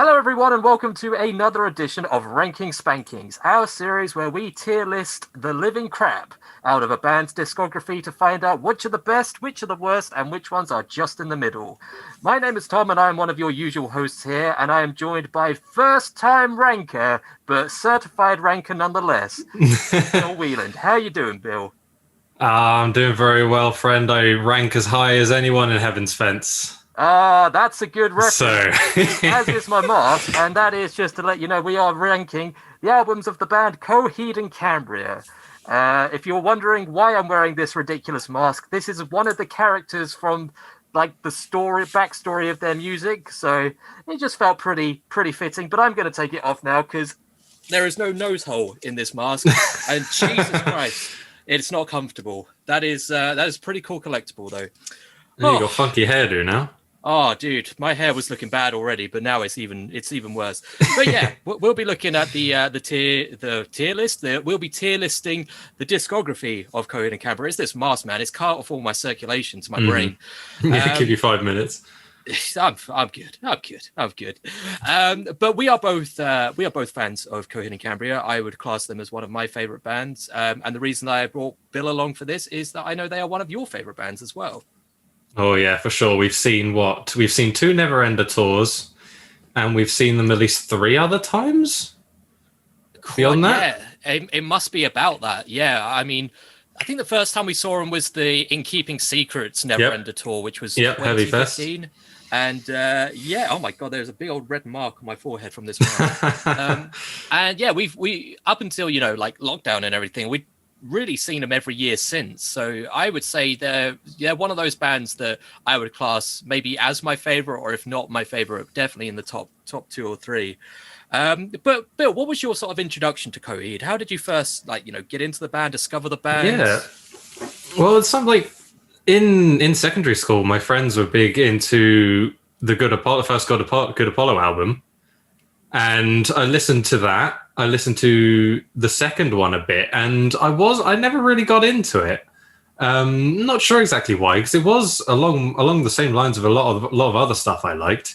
Hello, everyone, and welcome to another edition of Ranking Spankings, our series where we tier list the living crap out of a band's discography to find out which are the best, which are the worst, and which ones are just in the middle. My name is Tom, and I am one of your usual hosts here, and I am joined by first-time ranker, but certified ranker nonetheless, Bill Wheeland. How you doing, Bill? I'm doing very well, friend. I rank as high as anyone in Heaven's Fence. That's a good So, reference, as is my mask, and that is just to let you know we are ranking the albums of the band Coheed and Cambria. If you're wondering why I'm wearing this ridiculous mask, this is one of the characters from like the backstory of their music, so it just felt pretty fitting. But I'm going to take it off now because there is no nose hole in this mask, and Jesus Christ, it's not comfortable. That is pretty cool collectible though. you got funky hairdo now. Oh, dude, my hair was looking bad already, but now it's even worse. But yeah, we'll be looking at the tier list. We'll be tier listing the discography of Coheed and Cambria. It's this mask, man. It's cut off all my circulation to my brain. Yeah, give you 5 minutes. I'm good. But we are both fans of Coheed and Cambria. I would class them as one of my favorite bands. And the reason I brought Bill along for this is that I know they are one of your favorite bands as well. Oh yeah, for sure. We've seen two Neverender tours, and we've seen them at least 3 other times. Beyond that, yeah, it must be about that. Yeah, I mean, I think the first time we saw them was the In Keeping Secrets Neverender tour, which was 2015. And oh my god, there's a big old red mark on my forehead from this mark. And yeah, we up until like lockdown and everything, we really seen them every year since. So I would say they're one of those bands that I would class maybe as my favorite, or if not my favorite, definitely in the top 2 or 3. But Bill, what was your sort of introduction to Coheed? How did you first get into the band, discover the band? Yeah, well, it's something like in secondary school, my friends were big into the first Good Apollo album, and I listened to that. I listened to the second one a bit, and I never really got into it. Not sure exactly why, because it was along the same lines of a lot of other stuff I liked.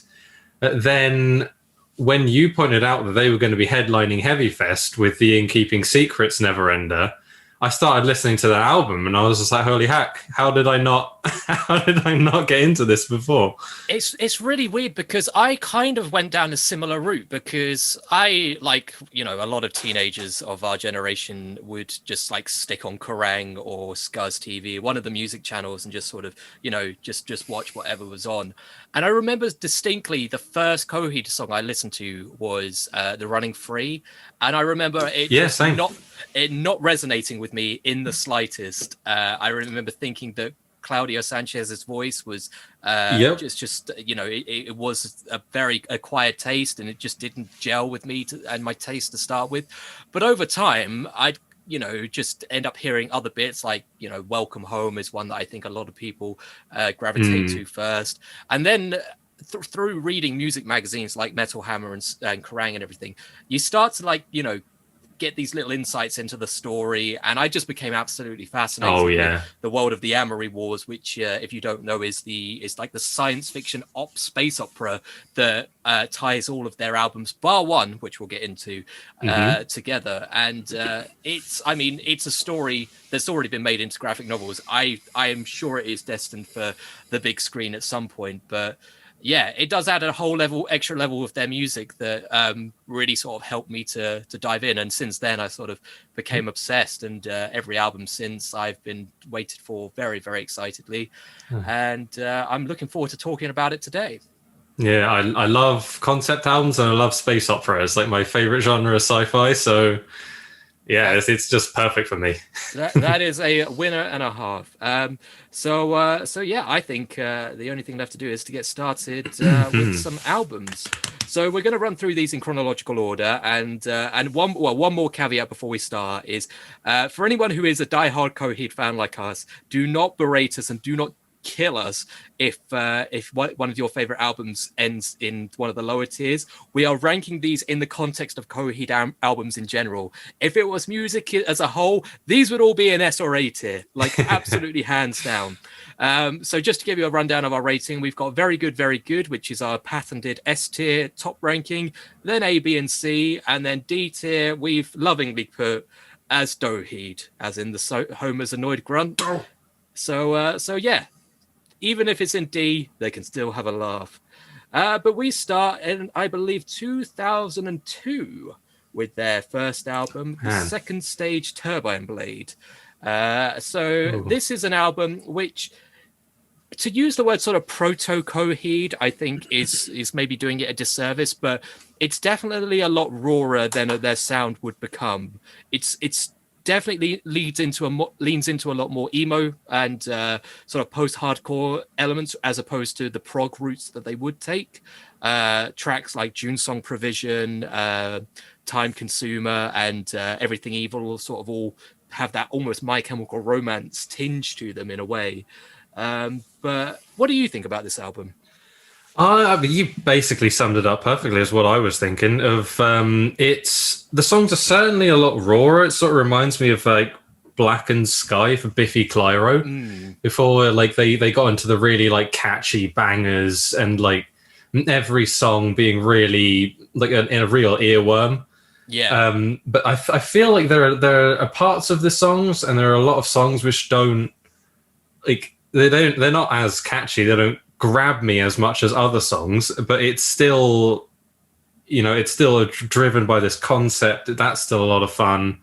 Then when you pointed out that they were going to be headlining Heavy Fest with the In Keeping Secrets Neverender, I started listening to that album, and I was just like, "Holy heck! How did I not get into this before?" It's really weird because I kind of went down a similar route, because I, like, a lot of teenagers of our generation would just like stick on Kerrang or Scuzz TV, one of the music channels, and just sort of just watch whatever was on. And I remember distinctly the first Coheed song I listened to was "The Running Free," and I remember it not resonating with me in the slightest. I remember thinking that Claudio Sanchez's voice was it was a very acquired taste, and it just didn't gel with me and my taste to start with. But over time, I'd just end up hearing other bits, like Welcome Home is one that I think a lot of people gravitate to first, and then through reading music magazines like Metal Hammer and Kerrang and everything, you start to get these little insights into the story, and I just became absolutely fascinated with the world of the Amory Wars, which if you don't know is like the science fiction space opera that ties all of their albums bar one, which we'll get into together. And it's a story that's already been made into graphic novels. I am sure it is destined for the big screen at some point, but yeah, it does add a whole extra level of their music that really sort of helped me to dive in. And since then, I sort of became obsessed. And every album since, I've been waited for very, very excitedly. And I'm looking forward to talking about it today. Yeah, I love concept albums, and I love space opera. It's like my favorite genre of sci-fi. So yeah, it's just perfect for me. That is a winner and a half. So yeah, I think the only thing left to do is to get started with some albums. So we're going to run through these in chronological order, and one more caveat before we start is for anyone who is a diehard Coheed fan like us, do not berate us and do not kill us if one of your favorite albums ends in one of the lower tiers. We are ranking these in the context of Coheed albums in general. If it was music as a whole, these would all be an S or A tier, like absolutely hands down. So just to give you a rundown of our rating, we've got very good, which is our patented S tier top ranking, then A, B, and C, and then D tier we've lovingly put as Doheed, as in the Homer's annoyed grunt. So yeah, even if it's in D, they can still have a laugh. But we start in, I believe, 2002 with their first album, the second stage Turbine Blade. This is an album which, to use the word sort of proto Coheed, I think is maybe doing it a disservice, but it's definitely a lot rawer than their sound would become. It's definitely leans into a lot more emo and sort of post-hardcore elements, as opposed to the prog routes that they would take. Tracks like June Song Provision, Time Consumer, and Everything Evil will sort of all have that almost My Chemical Romance tinge to them in a way. But what do you think about this album? I mean, you basically summed it up perfectly, as what I was thinking of. The songs are certainly a lot rawer. It sort of reminds me of like Blackened Sky for Biffy Clyro, before like they got into the really like catchy bangers, and like every song being really like in a real earworm. Yeah. But I feel like there are parts of the songs, and there are a lot of songs which don't like they're not as catchy. They don't grab me as much as other songs, but it's still, it's still driven by this concept. That's still a lot of fun.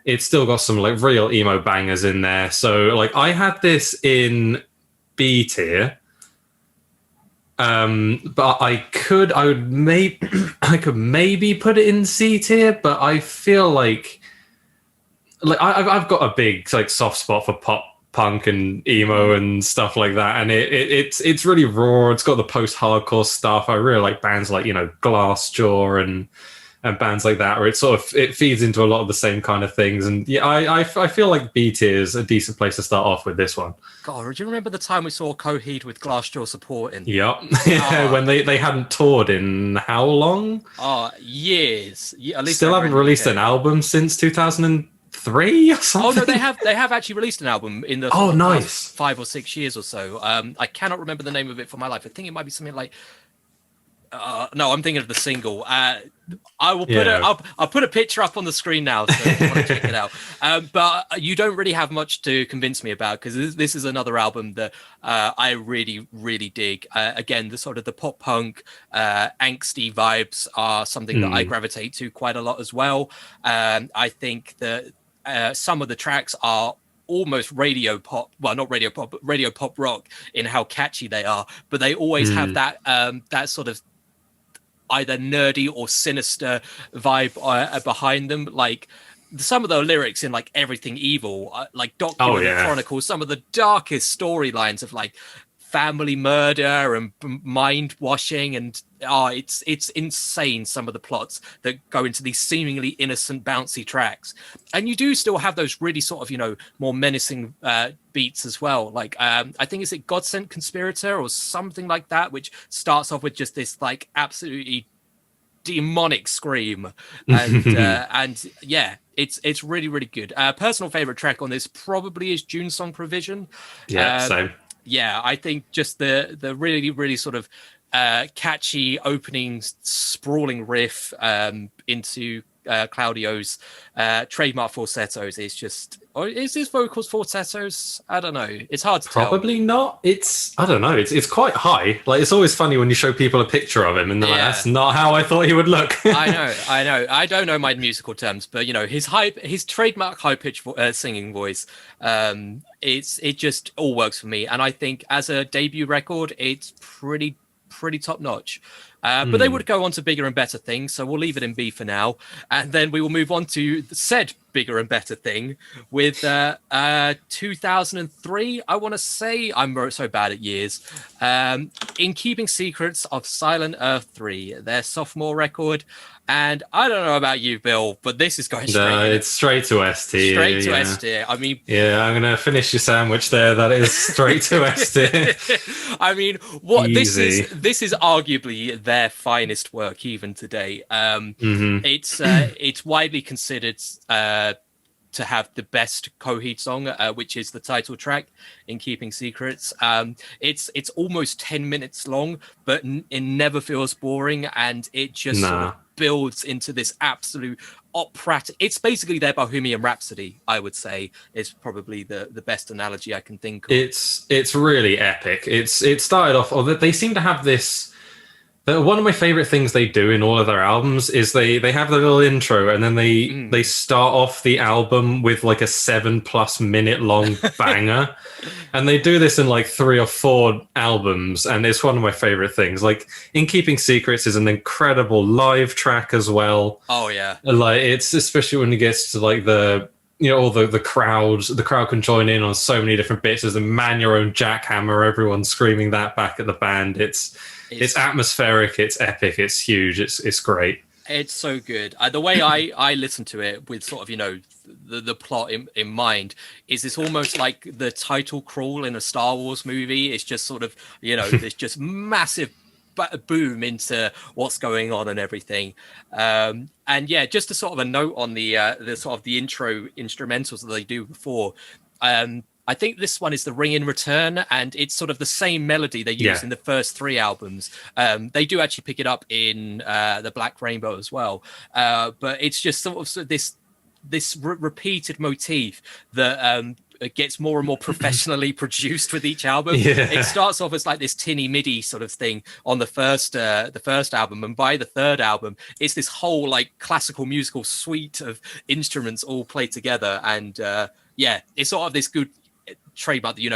It's still got some like real emo bangers in there. So like I had this in B tier, but I could maybe put it in C tier, but I feel like I've got a big like soft spot for pop punk and emo and stuff like that, and it's really raw. It's got the post-hardcore stuff. I really like bands like Glassjaw and bands like that, where it feeds into a lot of the same kind of things. And yeah, I feel like B tier is a decent place to start off with this one. God, do you remember the time we saw Coheed with Glassjaw supporting? Yep. When they hadn't toured in how long? Years. Yeah, at least still haven't released an album since 2003 or something. Oh no, they have actually released an album in the nice 5 or 6 years or so. I cannot remember the name of it for my life. I think it might be something like no, I'm thinking of the single. I will put I'll put a picture up on the screen now, so if you want to check it out. But you don't really have much to convince me about, because this is another album that I really, really dig. Again, the sort of the pop punk, angsty vibes are something that I gravitate to quite a lot as well. I think that some of the tracks are almost radio pop, well, not radio pop, but radio pop rock in how catchy they are, but they always have that that sort of either nerdy or sinister vibe behind them. Like some of the lyrics in like Everything Evil, like Document Chronicles, some of the darkest storylines of like family murder and mind washing, and it's insane, some of the plots that go into these seemingly innocent bouncy tracks. And you do still have those really sort of more menacing beats as well, like I think is it God Sent Conspirator or something like that, which starts off with just this like absolutely demonic scream, and and yeah, it's really, really good. Personal favorite track on this probably is June Song Provision. Same. Yeah, I think just the really, really sort of catchy opening sprawling riff into Claudio's trademark falsettos is just, or is his vocals falsettos? I don't know. It's hard to tell. Probably not. I don't know. It's quite high. Like, it's always funny when you show people a picture of him and they're like, that's not how I thought he would look. I know. I don't know my musical terms, but his trademark high pitch singing voice, it just all works for me. And I think as a debut record, it's pretty top notch. But they would go on to bigger and better things, so we'll leave it in B for now. And then we will move on to said bigger and better thing with 2003, I want to say. I'm so bad at years. In Keeping Secrets of Silent Earth 3, their sophomore record. And I don't know about you, Bill, but this is going straight It's straight to S tier. Straight to S tier. I mean... Yeah, I'm going to finish your sandwich there. That is straight to S tier. I mean, what Easy. this is arguably their finest work even today. It's widely considered to have the best Coheed song, which is the title track in Keeping Secrets. It's almost 10 minutes long, but it never feels boring, and it just sort of builds into this absolute operatic. It's basically their Bohemian Rhapsody, I would say, is probably the best analogy I can think of. It's really epic. It started off, or they seem to have this. One of my favorite things they do in all of their albums is they have the little intro, and then they start off the album with like a 7+ minute long banger. And they do this in like 3 or 4 albums, and it's one of my favorite things. Like In Keeping Secrets is an incredible live track as well. Oh yeah. Like it's especially when it gets to like all the crowd can join in on so many different bits. There's a Man Your Own Jackhammer, everyone's screaming that back at the band. It's atmospheric, it's epic, it's huge, it's great. It's so good. The way I listen to it with sort of, the plot in mind is it's almost like the title crawl in a Star Wars movie. It's just sort of, this just massive boom into what's going on and everything. And yeah, just a sort of a note on the sort of the intro instrumentals that they do before. I think this one is the Ring in Return, and it's sort of the same melody they use in the first 3 albums. They do actually pick it up in the Black Rainbow as well, but it's just sort of this repeated motif that gets more and more professionally produced with each album. It starts off as like this tinny MIDI sort of thing on the first album, and by the 3rd album it's this whole like classical musical suite of instruments all played together, and it's sort of this good trademark that you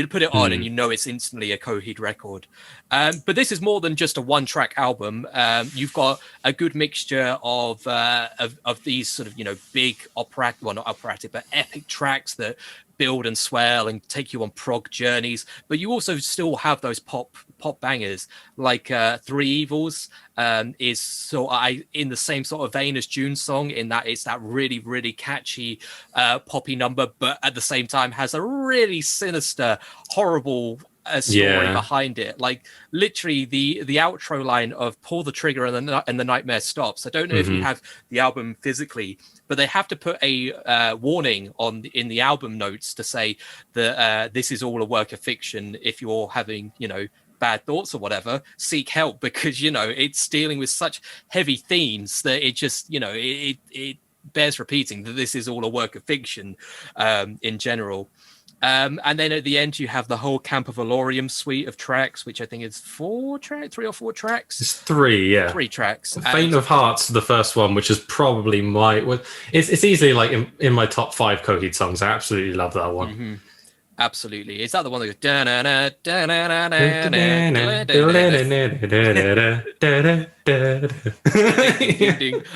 put it on and it's instantly a Coheed record. But this is more than just a 1-track album. You've got a good mixture of these sort of big not operatic, but epic tracks that build and swell and take you on prog journeys, but you also still have those pop bangers like Three Evils is in the same sort of vein as June's song, in that it's that really, really catchy poppy number, but at the same time has a really sinister, horrible story behind it. Like literally the outro line of Pull the Trigger and the Nightmare Stops. I don't know if you have the album physically, but they have to put a warning in the album notes to say that this is all a work of fiction. If you're having bad thoughts or whatever, seek help, because it's dealing with such heavy themes that it just it bears repeating that this is all a work of fiction in general. And then at the end, you have the whole Camp of Valorium suite of tracks, which I think is 3 or 4 tracks. It's 3, yeah. 3 tracks. Faint of Heart's the first one, which is probably it's easily like in my top 5 Coheed songs. I absolutely love that one. Mm-hmm. Absolutely. Is that the one that goes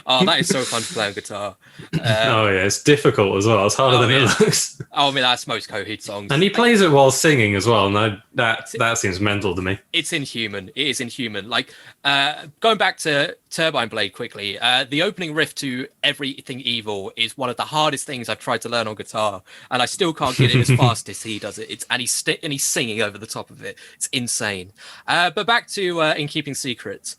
Oh, that is so fun to play on guitar. It's difficult as well. It's harder than it looks. I mean, that's most Coheed songs. And he plays it while singing as well, and that seems mental to me. It's inhuman. It is inhuman. Like, going back to Turbine Blade quickly, the opening riff to Everything Evil is one of the hardest things I've tried to learn on guitar, and I still can't get it as fast as he does it. And he's singing over the top of it. It's insane. But back to In Keeping Secrets.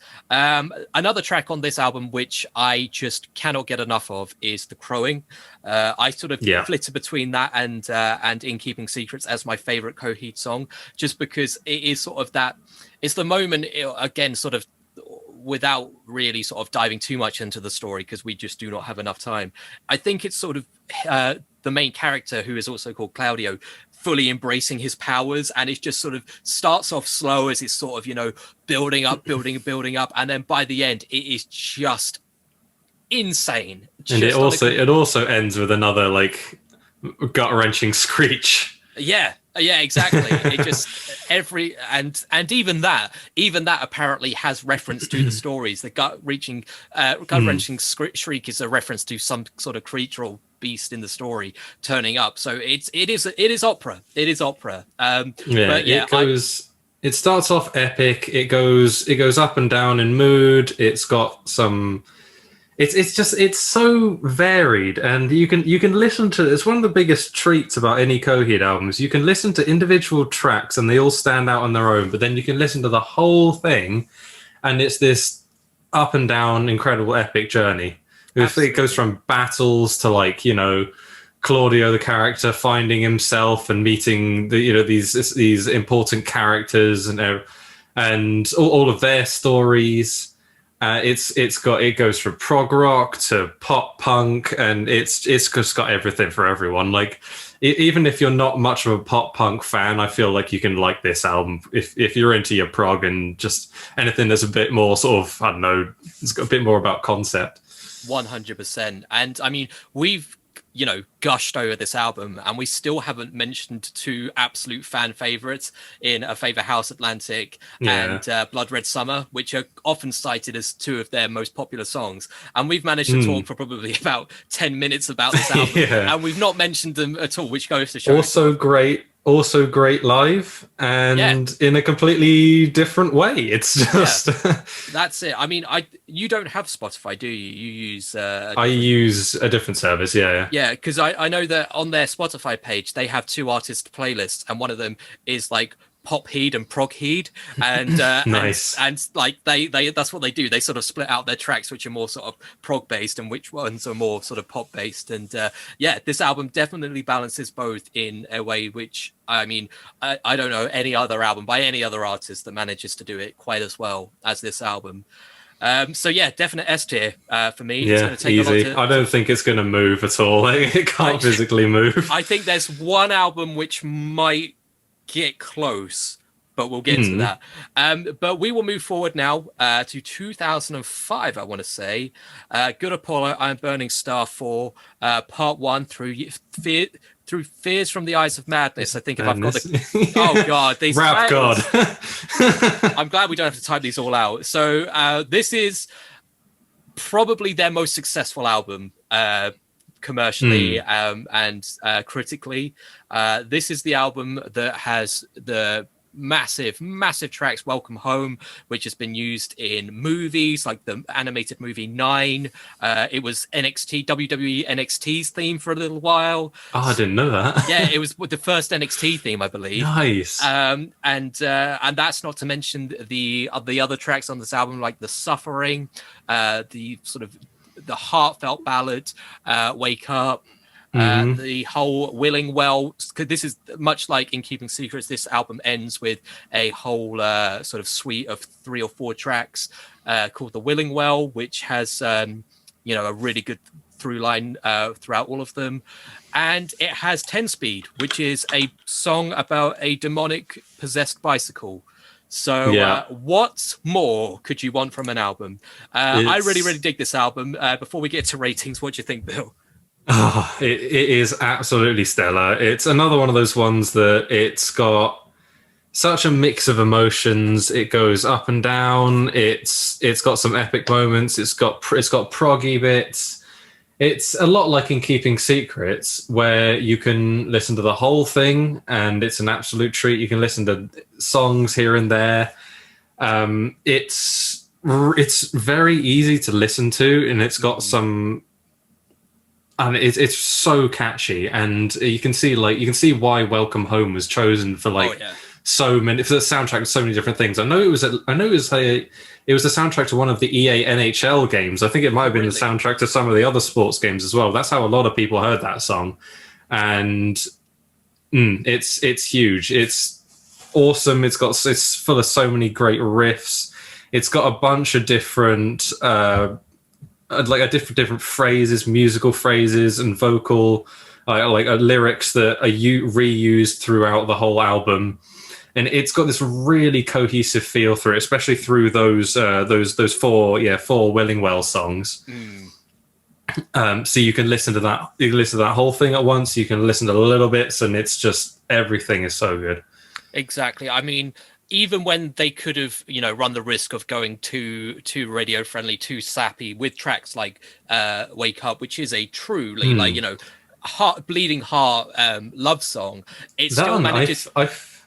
Another track on this album which I just cannot get enough of is The Crowing. I sort of flitter between that and In Keeping Secrets as my favorite Coheed song, just because it is sort of that. It's the moment, again, sort of without really sort of diving too much into the story, because we just do not have enough time. I think it's sort of the main character, who is also called Claudio, fully embracing his powers, and it just sort of starts off slow as it's sort of building up, and then by the end it is just insane. And it also ends with another like gut-wrenching screech. Yeah, exactly. It just even that apparently has reference to the stories. The gut wrenching shriek is a reference to some sort of creature or beast in the story turning up. So it is opera. It is opera. Yeah, But yeah, it starts off epic. It goes up and down in mood. It's got some. It's so varied, and you can listen to. It's one of the biggest treats about any Coheed albums. You can listen to individual tracks, and they all stand out on their own. But then you can listen to the whole thing, and it's this up and down, incredible, epic journey. It goes from battles to Claudio, the character, finding himself and meeting these important characters and all of their stories. It goes from prog rock to pop punk, and it's just got everything for everyone. Like, even if you're not much of a pop punk fan, I feel like you can like this album if you're into your prog and just anything that's a bit more sort of, I don't know, it's got a bit more about concept. 100%. And I mean, we've gushed over this album, and we still haven't mentioned two absolute fan favorites in A Favor House Atlantic and Blood Red Summer, which are often cited as two of their most popular songs. And we've managed to talk for probably about 10 minutes about this album, and we've not mentioned them at all, which goes to show. Also great live, and in a completely different way. It's just that's it. I mean, you don't have Spotify, do you? You use I use a different service. Yeah, because I know that on their Spotify page they have two artist playlists, and one of them is like pop heed and prog heed, and nice. and like they that's what they do. They sort of split out their tracks which are more sort of prog based and which ones are more sort of pop based. And this album definitely balances both in a way which, I mean, I don't know any other album by any other artist that manages to do it quite as well as this album. So definite S tier for me. Yeah, it's take easy. I don't think it's going to move at all. It can't physically move. I think there's one album which might get close, but we'll get to that. But we will move forward now to 2005, I want to say. Good Apollo, Iron Burning Star 4, Part 1 through Fears from the Eyes of Madness. I think if I've got the... Oh, God. These Rap God. I'm glad we don't have to type these all out. So this is probably their most successful album, commercially and critically. This is the album that has the massive tracks Welcome Home, which has been used in movies like the animated movie 9. It was WWE NXT's theme for a little while. Oh, I didn't know that. Yeah, it was the first NXT theme, I believe. Nice. And that's not to mention the other tracks on this album, like The Suffering, the sort of the heartfelt ballad, Wake Up, the whole Willing Well. This is much like In Keeping Secrets. This album ends with a whole sort of suite of 3 or 4 tracks called The Willing Well, which has a really good through line throughout all of them. And it has 10 Speed, which is a song about a demonic possessed bicycle. So what more could you want from an album? I really dig this album. Before we get to ratings, what do you think, Bill? Oh, it is absolutely stellar. It's another one of those ones that it's got such a mix of emotions. It goes up and down. It's got some epic moments. It's got proggy bits. It's a lot like In Keeping Secrets, where you can listen to the whole thing, and it's an absolute treat. You can listen to songs here and there. It's very easy to listen to, and it's got some. And it's so catchy, and you can see why Welcome Home was chosen for so many, for the soundtrack of so many different things. I know it was the soundtrack to one of the EA NHL games. I think it might have been the soundtrack to some of the other sports games as well. That's how a lot of people heard that song, and it's huge. It's awesome. It's full of so many great riffs. It's got a bunch of different different phrases, musical phrases, and vocal lyrics that are reused throughout the whole album. And it's got this really cohesive feel through it, especially through those 4 Willing Well songs. So you can listen to that. You can listen to that whole thing at once. You can listen to little bits, and it's just everything is so good. Exactly. I mean, even when they could have, run the risk of going too radio friendly, too sappy with tracks like "Wake Up," which is a truly bleeding heart love song, it That still one, manages.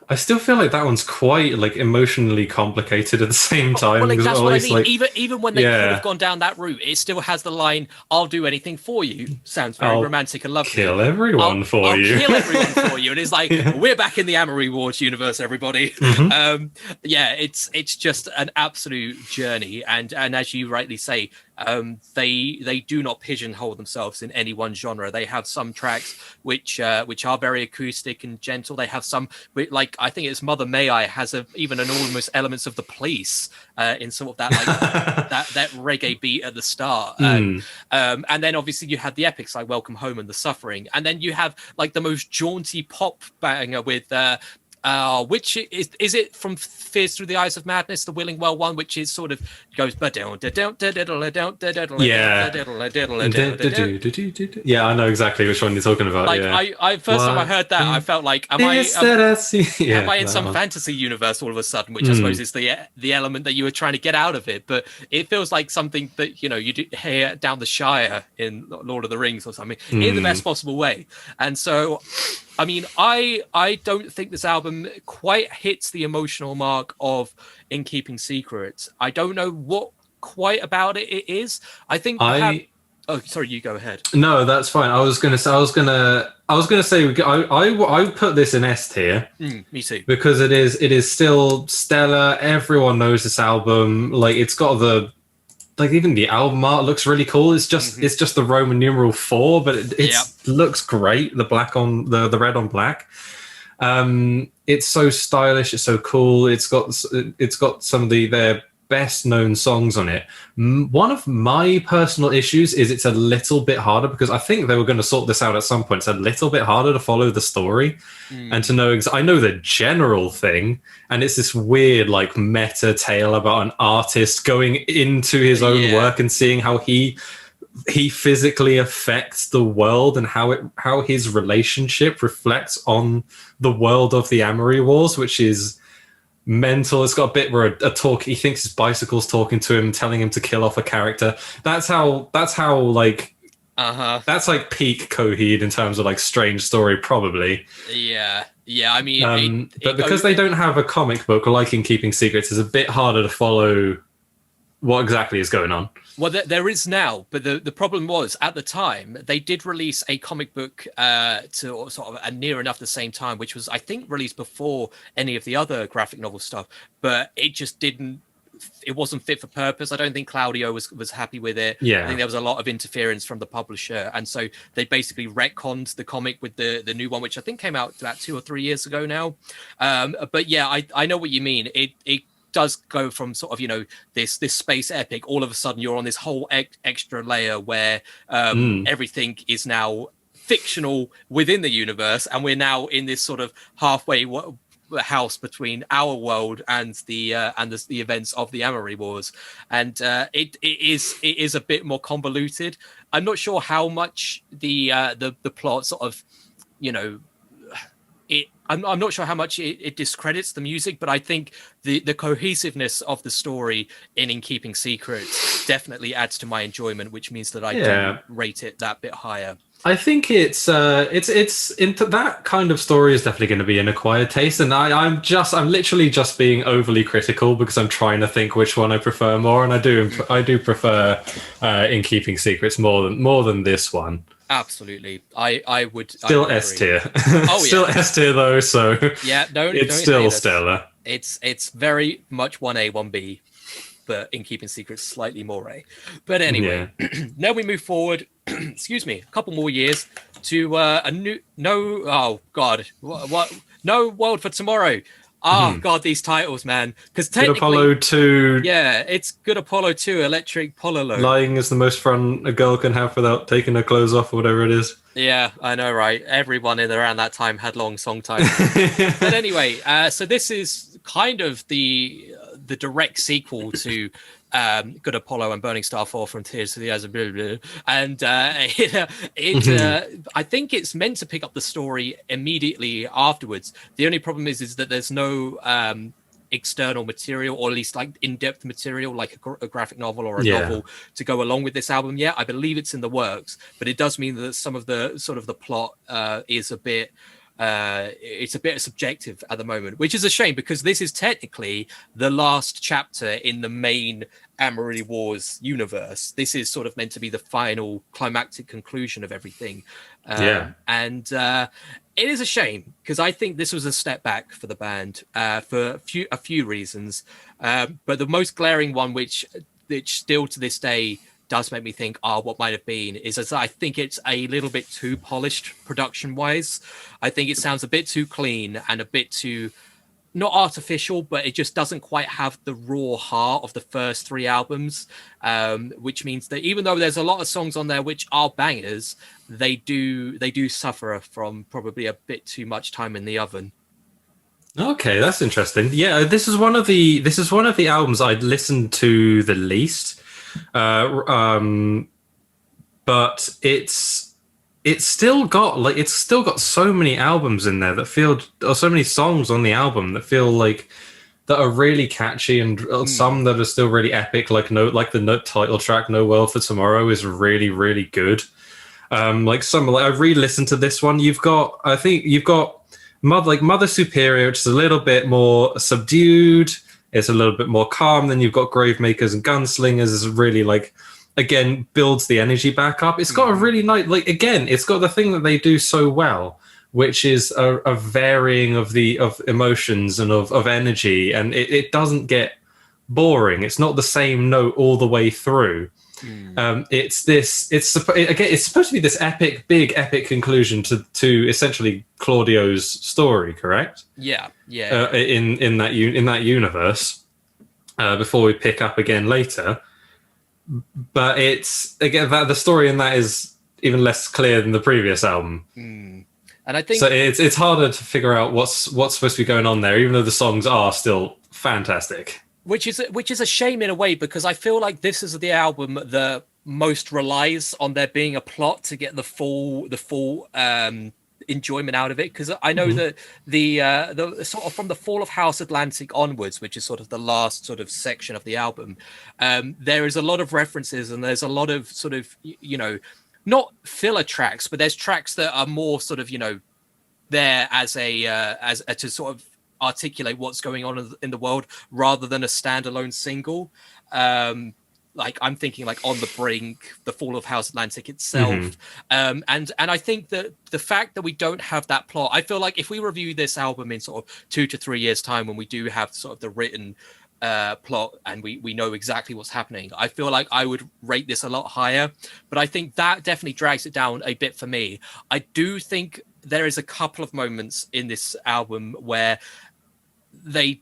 I still feel like that one's quite like emotionally complicated at the same time. Well, Because that's at what I least mean. like, Even when they could have yeah, gone down that route, it still has the line, "I'll do anything for you." Sounds very I'll romantic and lovely. kill everyone for I'll you. kill everyone for you. And it's like, Yeah. we're back in the Amory Wars universe, everybody. Hmm. Yeah, it's just an absolute journey. And as you rightly say, they do not pigeonhole themselves in any one genre. They have some tracks which are very acoustic and gentle. They have some, like, I think it's Mother May I has even an almost elements of The Police in sort of that, like that reggae beat at the start. And then obviously you have the epics like Welcome Home and The Suffering, and then you have like the most jaunty pop banger with which is it from Fears Through the Eyes of Madness, the Willing Well one, which is sort of goes Yeah, I know exactly which one you're talking about. like Yeah. I first time I heard that, I felt like, am Is that I see? am Yeah, I in that some one. fantasy universe all of a sudden, which I suppose is the element that you were trying to get out of it. But it feels like something that you do hear down the Shire in Lord of the Rings or something, in the best possible way. And so, I mean, I don't think this album quite hits the emotional mark of In Keeping Secrets. I don't know what quite about it is. I think perhaps. Oh, sorry, you go ahead. No, that's fine. I was gonna say. I put this in S tier. Me too. Because it is still stellar. Everyone knows this album. Like, it's got even the album art looks really cool. It's just the Roman numeral 4, but it looks great. The black on the red on black. It's so stylish. It's so cool. It's got some of their best known songs on it. One of my personal issues is it's a little bit harder, because I think they were going to sort this out at some point. It's a little bit harder to follow the story and to know. I know the general thing, and it's this weird like meta tale about an artist going into his own work and seeing how he physically affects the world, and how his relationship reflects on the world of the Amory Wars, which is mental. It's got a bit where he thinks his bicycle's talking to him, telling him to kill off a character. That's how like that's like peak Coheed in terms of like strange story, probably. Yeah, I mean, but because they don't have a comic book like In Keeping Secrets, it's a bit harder to follow what exactly is going on. Well, there is now, but the problem was, at the time, they did release a comic book to sort of near enough the same time, which was, I think, released before any of the other graphic novel stuff, but it just it wasn't fit for purpose. I don't think Claudio was happy with it. Yeah. I think there was a lot of interference from the publisher, and so they basically retconned the comic with the new one, which I think came out about 2 or 3 years ago now. But yeah, I know what you mean. It does go from sort of this space epic, all of a sudden you're on this whole extra layer where everything is now fictional within the universe, and we're now in this sort of halfway house between our world and the events of the Amory Wars, and it is a bit more convoluted. I'm not sure how much the plot sort of I'm not sure how much it discredits the music, but I think the cohesiveness of the story in Keeping Secrets definitely adds to my enjoyment, which means that I do rate it that bit higher. I think it's into that kind of story is definitely going to be an acquired taste, and I'm literally just being overly critical because I'm trying to think which one I prefer more, and I do prefer In Keeping Secrets more than this one. Absolutely, I would still S tier. Oh, still S tier though. So yeah, it's still stellar. It's very much 1A 1B, but In Keeping Secrets slightly more A. But anyway, now we move forward. Excuse me, a couple more years to a new No World for Tomorrow. Oh God, these titles, man! Because technically, Good Apollo 2. Yeah, it's Good Apollo 2, Electric Pololo. Lying is the most fun a girl can have without taking her clothes off, or whatever it is. Yeah, I know, right? Everyone in around that time had long song titles. But anyway, so this is kind of the direct sequel to Good Apollo and Burning Star Fall from Tears to the Eyes of blah, blah, blah. And I think it's meant to pick up the story immediately afterwards. The only problem is that there's no external material, or at least like in-depth material, like a graphic novel or a novel to go along with this album yet. I believe it's in the works, but it does mean that some of the sort of the plot is a bit it's a bit subjective at the moment, which is a shame, because this is technically the last chapter in the main Amory Wars universe. This is sort of meant to be the final climactic conclusion of everything. And it is a shame, because I think this was a step back for the band for a few reasons. But the most glaring one, which still to this day does make me think, what might have been, is as I think it's a little bit too polished production-wise. I think it sounds a bit too clean and a bit too, not artificial, but it just doesn't quite have the raw heart of the first three albums, which means that even though there's a lot of songs on there which are bangers, they do suffer from probably a bit too much time in the oven. Okay, that's interesting. Yeah, this is one of the albums I'd listened to the least. But it's still got so many albums in there that feel, or so many songs on the album that feel like that are really catchy, and some that are still really epic, like the note title track "No World for Tomorrow" is really, really good. I re-listened to this one. You've got Mother Superior, which is a little bit more subdued. It's a little bit more calm. Then you've got Gravemakers and Gunslingers. Is really again builds the energy back up. It's got a really nice, it's got the thing that they do so well, which is a varying of emotions and of energy, and it doesn't get boring. It's not the same note all the way through. It's supposed to be this big epic conclusion to essentially Claudio's story, correct? Yeah. In that universe, before we pick up again later. But it's again that the story in that is even less clear than the previous album. And I think so it's harder to figure out what's supposed to be going on there, even though the songs are still fantastic. Which is a shame in a way, because I feel like this is the album that most relies on there being a plot to get the full enjoyment out of it. Because I know that the sort of from the Fall of House Atlantic onwards, which is sort of the last sort of section of the album, there is a lot of references, and there's a lot of sort of not filler tracks, but there's tracks that are more sort of there as to sort of articulate what's going on in the world rather than a standalone single. Like I'm thinking like On the Brink, The Fall of House Atlantic itself. And I think that the fact that we don't have that plot, I feel like if we review this album in sort of 2 to 3 years time, when we do have sort of the written plot and we know exactly what's happening, I feel like I would rate this a lot higher. But I think that definitely drags it down a bit for me. I do think there is a couple of moments in this album where they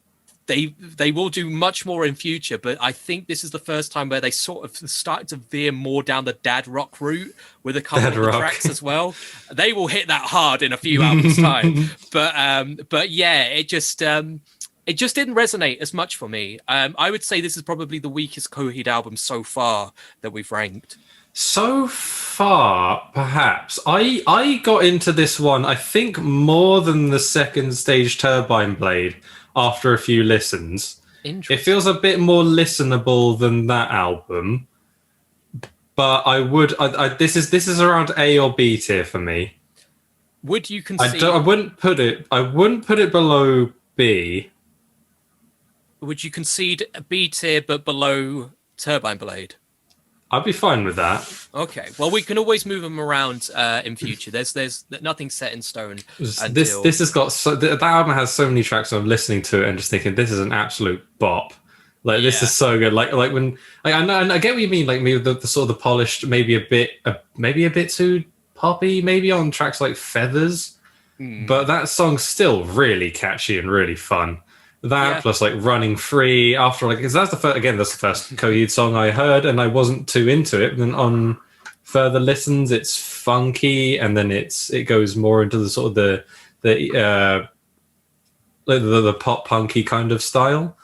will do much more in future, but I think this is the first time where they sort of started to veer more down the dad rock route with a couple of the tracks as well. They will hit that hard in a few albums time, but yeah, it just didn't resonate as much for me. I would say this is probably the weakest Coheed album so far that we've ranked. So far, perhaps. I got into this one, I think, more than the second stage Turbine Blade after a few listens. It feels a bit more listenable than that album. But this is around A or B tier for me. Would you concede? I wouldn't put it below B. Would you concede B tier but below Turbine Blade? I'd be fine with that. Okay. Well, we can always move them around in future. There's nothing set in stone. This has got that album has so many tracks. I'm listening to it and just thinking this is an absolute bop. This is so good. Like when I know, and I get what you mean. Like maybe the sort of the polished, maybe a bit too poppy, maybe on tracks like Feathers. But that song's still really catchy and really fun. That plus like Running Free after because that's the first Coheed song I heard, and I wasn't too into it. And then on further listens, it's funky, and then it goes more into the sort of the pop punky kind of style.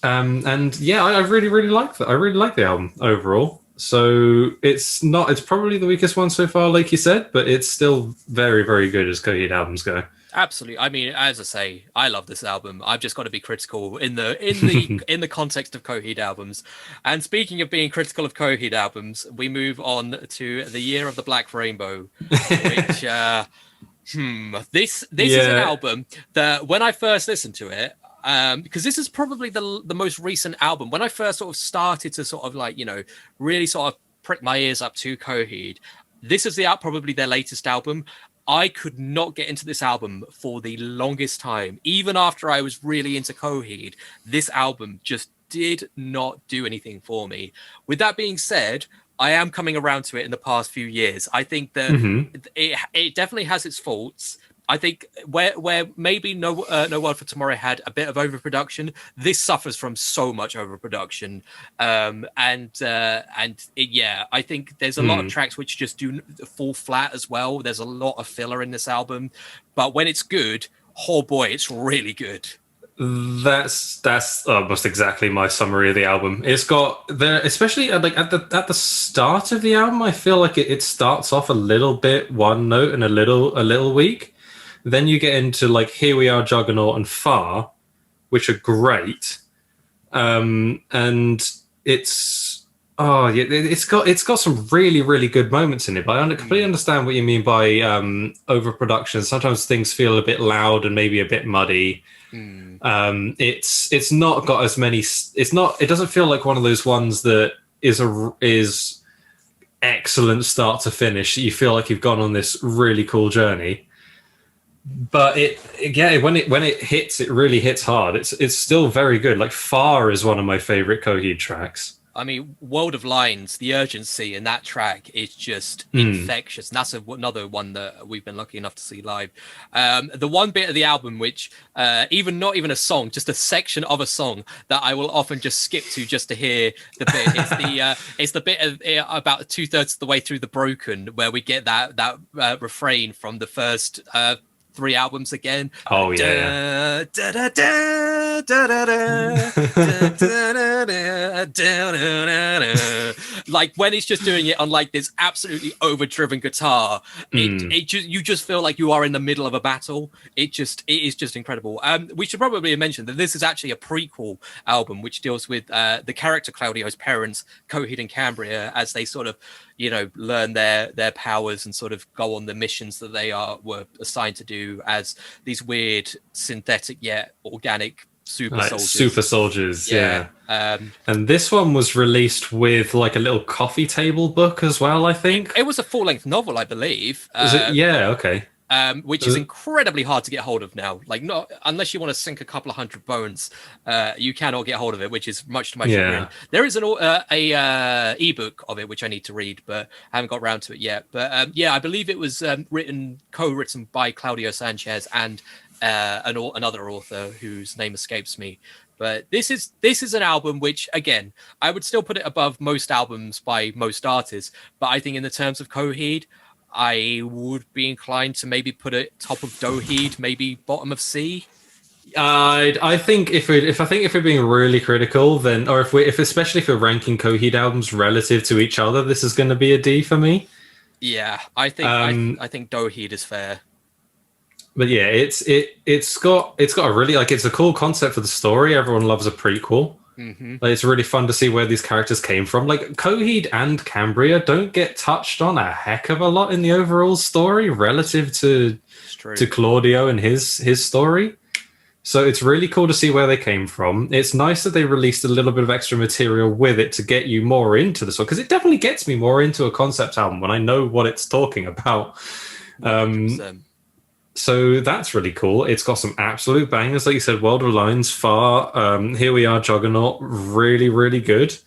And yeah, I really, really like that. I really like the album overall. So it's probably the weakest one so far, like you said, but it's still very, very good as Coheed albums go. Absolutely. I mean, as I say, I love this album. I've just got to be critical in the context of Coheed albums. And speaking of being critical of Coheed albums, we move on to The Year of the Black Rainbow, which this is an Yeah. album that when I first listened to it, because this is probably the most recent album. When I first sort of started to sort of like, really sort of prick my ears up to Coheed, this is probably their latest album. I could not get into this album for the longest time. Even after I was really into Coheed, this album just did not do anything for me. With that being said, I am coming around to it in the past few years. I think that it definitely has its faults. I think where maybe No World for Tomorrow had a bit of overproduction, this suffers from so much overproduction, I think there's a lot of tracks which just do fall flat as well. There's a lot of filler in this album, but when it's good, oh boy, it's really good. That's almost exactly my summary of the album. It's got there, especially like at the start of the album. I feel like it starts off a little bit one note and a little weak. Then you get into like Here We Are, Juggernaut, and Far, which are great, and it's got some really good moments in it. But I completely understand what you mean by overproduction. Sometimes things feel a bit loud and maybe a bit muddy. It's not got as many. It doesn't feel like one of those ones that is excellent start to finish. You feel like you've gone on this really cool journey. But when it hits, it really hits hard. It's still very good. Like Far is one of my favorite Coheed tracks. I mean, World of Lines, the urgency in that track is just infectious. And that's another one that we've been lucky enough to see live. The one bit of the album, which not even a song, just a section of a song that I will often just skip to just to hear the bit. It's the bit of about 2/3 of the way through The Broken, where we get that refrain from the first 3 albums again. Oh yeah. Like when it's just doing it on like this absolutely overdriven guitar, you just feel like you are in the middle of a battle. It is just incredible. We should probably mention that this is actually a prequel album which deals with the character Claudio's parents, Coheed and Cambria, as they sort of learn their powers and sort of go on the missions that they were assigned to do as these weird synthetic yet organic super soldiers. Yeah. And this one was released with like a little coffee table book as well, I think. It was a full-length novel, I believe. Is it? Yeah, okay. Which is incredibly hard to get hold of now. Like, not unless you want to sink a couple of hundred bones, you cannot get hold of it, which is much to my chagrin. There is an ebook of it which I need to read, but I haven't got around to it yet. But I believe it was co-written by Claudio Sanchez and another author whose name escapes me. But this is an album which, again, I would still put it above most albums by most artists. But I think in the terms of Coheed, I would be inclined to maybe put it top of Doheed, maybe bottom of C. I think if we're being really critical, then, or especially if we're ranking Coheed albums relative to each other, this is going to be a D for me. Yeah, I think I think Doheed is fair. But yeah, it's got a really it's a cool concept for the story. Everyone loves a prequel. Like, it's really fun to see where these characters came from. Like Coheed and Cambria don't get touched on a heck of a lot in the overall story relative to Claudio and his story. So it's really cool to see where they came from. It's nice that they released a little bit of extra material with it to get you more into the song, because it definitely gets me more into a concept album when I know what it's talking about. 100%. So that's really cool. It's got some absolute bangers, like you said. World of Lines, Far, Here We Are, Juggernaut, really, really good.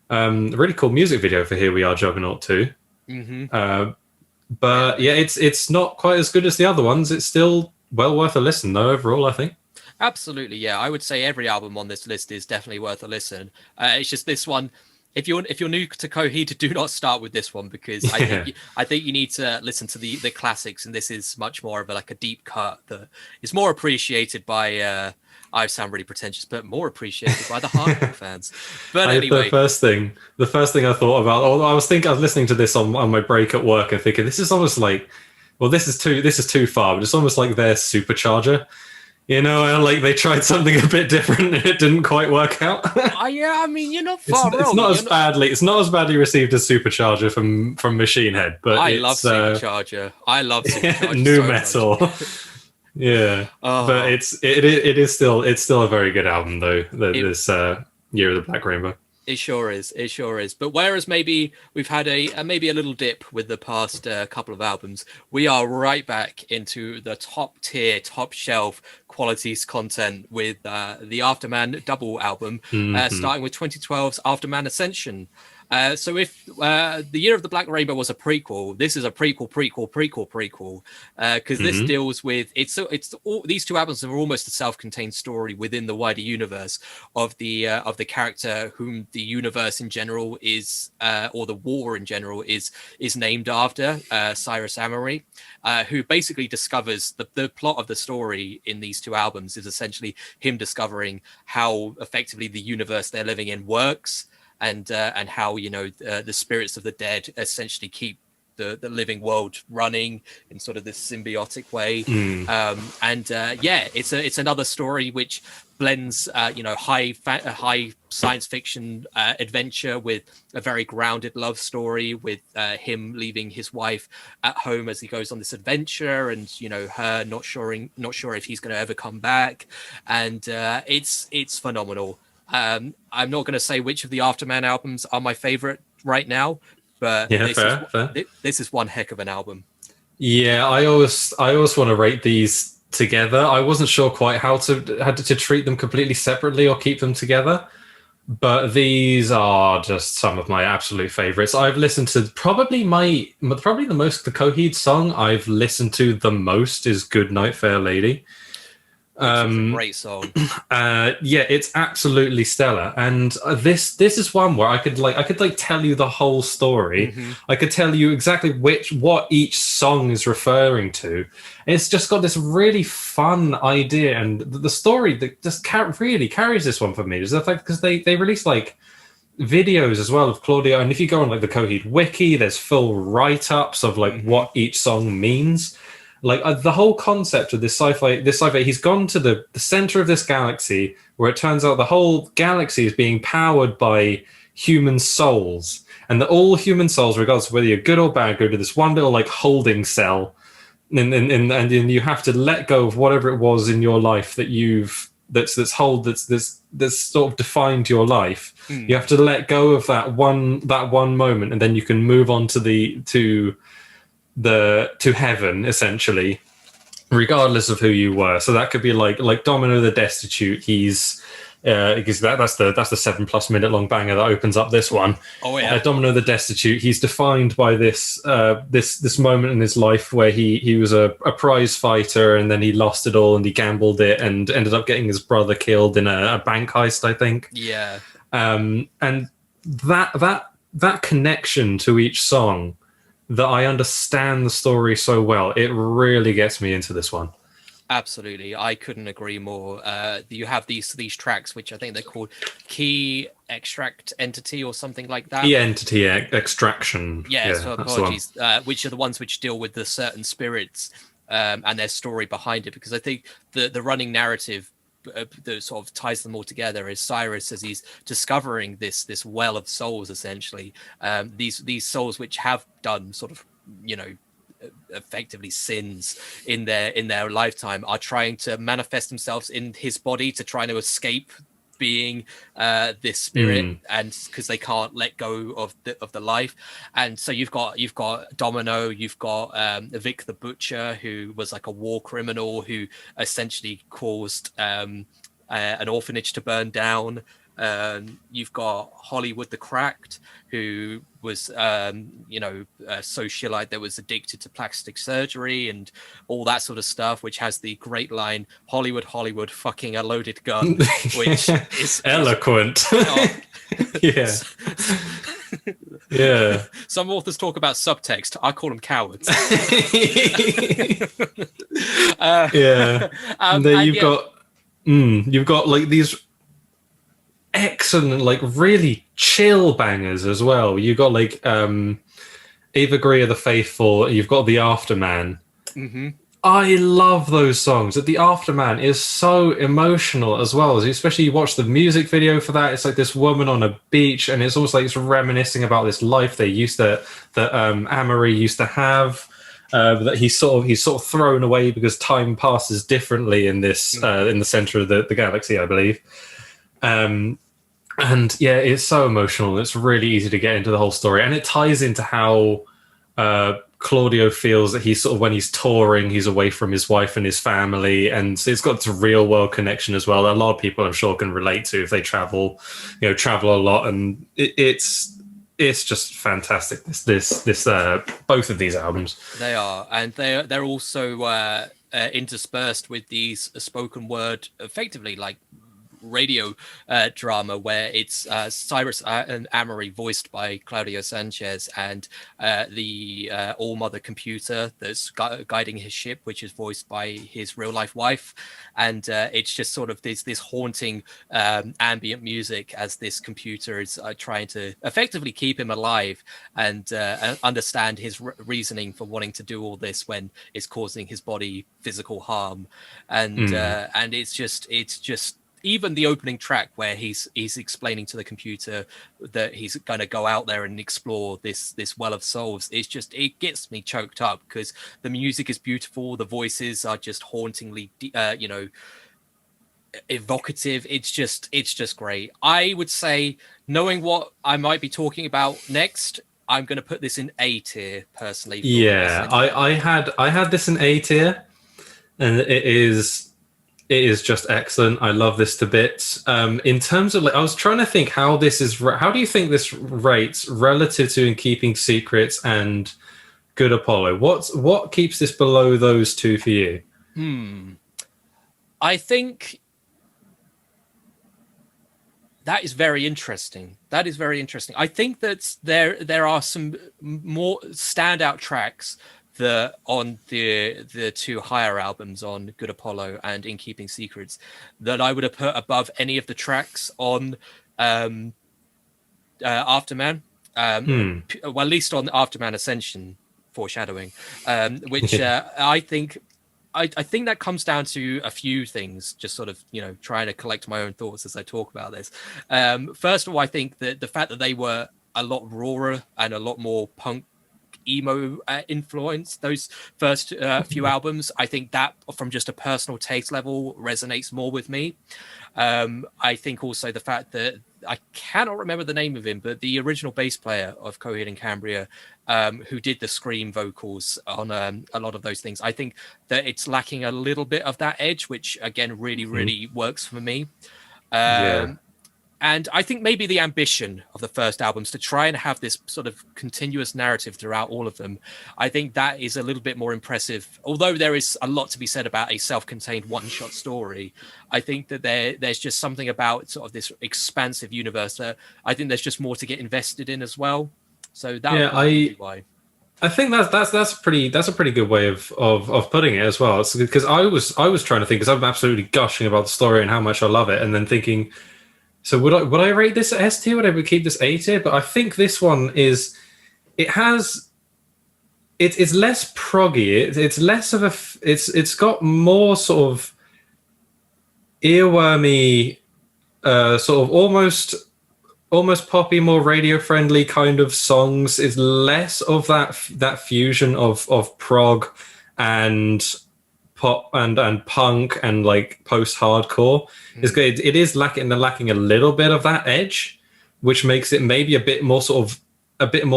Really cool music video for Here We Are, Juggernaut too. But yeah, it's not quite as good as the other ones. It's still well worth a listen, though. Overall, I think. Absolutely, yeah. I would say every album on this list is definitely worth a listen. It's just this one. If you're new to Coheed, do not start with this one, because I think you need to listen to the classics, and this is much more of a deep cut that is more appreciated by I sound really pretentious, but more appreciated by the hardcore fans. But The anyway, first thing I thought about, I was listening to this on my break at work and thinking, this is almost like, well, this is too far, but it's almost like their supercharger. You know, like they tried something a bit different and it didn't quite work out. yeah, I mean, you're not far wrong. It's not as badly received as Supercharger from Machine Head, but I love Supercharger. I love Supercharger. new metal. Yeah, but it is still a very good album though. This Year of the Black Rainbow. It sure is. It sure is. But whereas maybe we've had maybe a little dip with the past couple of albums, we are right back into the top tier, top shelf qualities content with the Afterman double album, starting with 2012's Afterman Ascension. So if the Year of the Black Rainbow was a prequel, this is a prequel, because this deals with these two albums are almost a self-contained story within the wider universe of the character whom the universe in general is, or the war in general is named after, Cyrus Amory, who basically discovers the plot of the story in these two albums is essentially him discovering how effectively the universe they're living in works. And how the spirits of the dead essentially keep the living world running in sort of this symbiotic way. It's another story which blends high science fiction adventure with a very grounded love story, with him leaving his wife at home as he goes on this adventure, and her not sure if he's going to ever come back, and it's phenomenal. I'm not going to say which of the Afterman albums are my favorite right now, but this is one heck of an album. Yeah, I always want to rate these together. I wasn't sure quite how to treat them completely separately or keep them together, but these are just some of my absolute favorites. I've listened to probably the Coheed song I've listened to the most is "Good Night, Fair Lady." Which is a great song. It's absolutely stellar, and this is one where I could tell you the whole story. I could tell you exactly what each song is referring to. And it's just got this really fun idea, and the story that just really carries this one for me is the fact because they released like videos as well of Claudio, and if you go on like the Coheed wiki, there's full write-ups of like what each song means. Like the whole concept of this sci-fi, he's gone to the center of this galaxy where it turns out the whole galaxy is being powered by human souls, and that all human souls, regardless of whether you're good or bad, go to this one little like holding cell, and you have to let go of whatever it was in your life that that's sort of defined your life. You have to let go of that one moment, and then you can move on to heaven, essentially, regardless of who you were. So that could be like Domino the Destitute. He's because that's the 7+ minute long banger that opens up this one. Oh yeah. Domino the Destitute. He's defined by this moment in his life where he was a prize fighter, and then he lost it all and he gambled it and ended up getting his brother killed in a bank heist, I think. Yeah. And that connection to each song, that I understand the story so well, it really gets me into this one. Absolutely, I couldn't agree more. You have these tracks, which I think they're called Key Extract Entity or something like that. Key Entity Extraction. Yeah, so apologies. Which are the ones which deal with the certain spirits and their story behind it, because I think the running narrative that sort of ties them all together is Cyrus, as he's discovering this well of souls, essentially these souls which have done sort of effectively sins in their lifetime, are trying to manifest themselves in his body to try to escape being this spirit, and because they can't let go of the life. And so you've got Domino, you've got Vic the Butcher, who was like a war criminal who essentially caused an orphanage to burn down. You've got Hollywood the Cracked, who was socialite that was addicted to plastic surgery and all that sort of stuff, which has the great line, Hollywood fucking a loaded gun, which is eloquent. Yeah. Yeah. Some authors talk about subtext. I call them cowards. Yeah. And then you've got You've got like these excellent, like really chill bangers as well. You've got like Avery of the Faithful. You've got the Afterman. Mm-hmm. I love those songs. The Afterman is so emotional as well. Especially you watch the music video for that. It's like this woman on a beach, and it's almost like it's reminiscing about this life they used to that Amory used to have. That he's sort of thrown away because time passes differently in this in the center of the galaxy, I believe. And yeah, it's so emotional. It's really easy to get into the whole story, and it ties into how Claudio feels that he's sort of, when he's touring, he's away from his wife and his family, and so it's got this real world connection as well. A lot of people, I'm sure, can relate to if they travel a lot, and it's just fantastic. This both of these albums. They are, and they're also interspersed with these spoken word, effectively like radio drama, where it's Cyrus and Amory voiced by Claudio Sanchez, and the all-mother computer that's guiding his ship, which is voiced by his real-life wife. And it's just sort of this haunting ambient music as this computer is trying to effectively keep him alive and understand his reasoning for wanting to do all this when it's causing his body physical harm. And it's just even the opening track where he's explaining to the computer that he's going to go out there and explore this well of souls, it gets me choked up because the music is beautiful, the voices are just hauntingly evocative. It's just great. I would say, knowing what I might be talking about next, I'm going to put this in A tier personally. Yeah, I had this in A tier, and it is just excellent. I love this to bits. In terms of, like, I was trying to think how do you think this rates relative to In Keeping Secrets and Good Apollo? What keeps this below those two for you? I think that is very interesting. I think that there are some more standout tracks on the two higher albums, on Good Apollo and In Keeping Secrets, that I would have put above any of the tracks on Afterman. Well, at least on Afterman Ascension, foreshadowing, which I think that comes down to a few things, just sort of, trying to collect my own thoughts as I talk about this. First of all, I think that the fact that they were a lot rawer and a lot more punk emo influence, those first few albums, I think that from just a personal taste level resonates more with me. I think also the fact that I cannot remember the name of him, but the original bass player of Coheed and Cambria, who did the scream vocals on a lot of those things, I think that it's lacking a little bit of that edge, which again really works for me. And I think maybe the ambition of the first albums to try and have this sort of continuous narrative throughout all of them, I think that is a little bit more impressive. Although there is a lot to be said about a self-contained one-shot story, I think that there's just something about sort of this expansive universe that I think there's just more to get invested in as well. So that would be why. I think that's a pretty good way of putting it as well. It's because I was trying to think, because I'm absolutely gushing about the story and how much I love it, and then thinking, so would I rate this S tier? Would I keep this A tier? But I think this one it's less proggy. It's less of it's got more sort of earwormy, sort of almost poppy, more radio friendly kind of songs. It's less of that fusion of prog and pop and punk and like post hardcore. It's good. It is lacking a little bit of that edge, which makes it maybe a bit more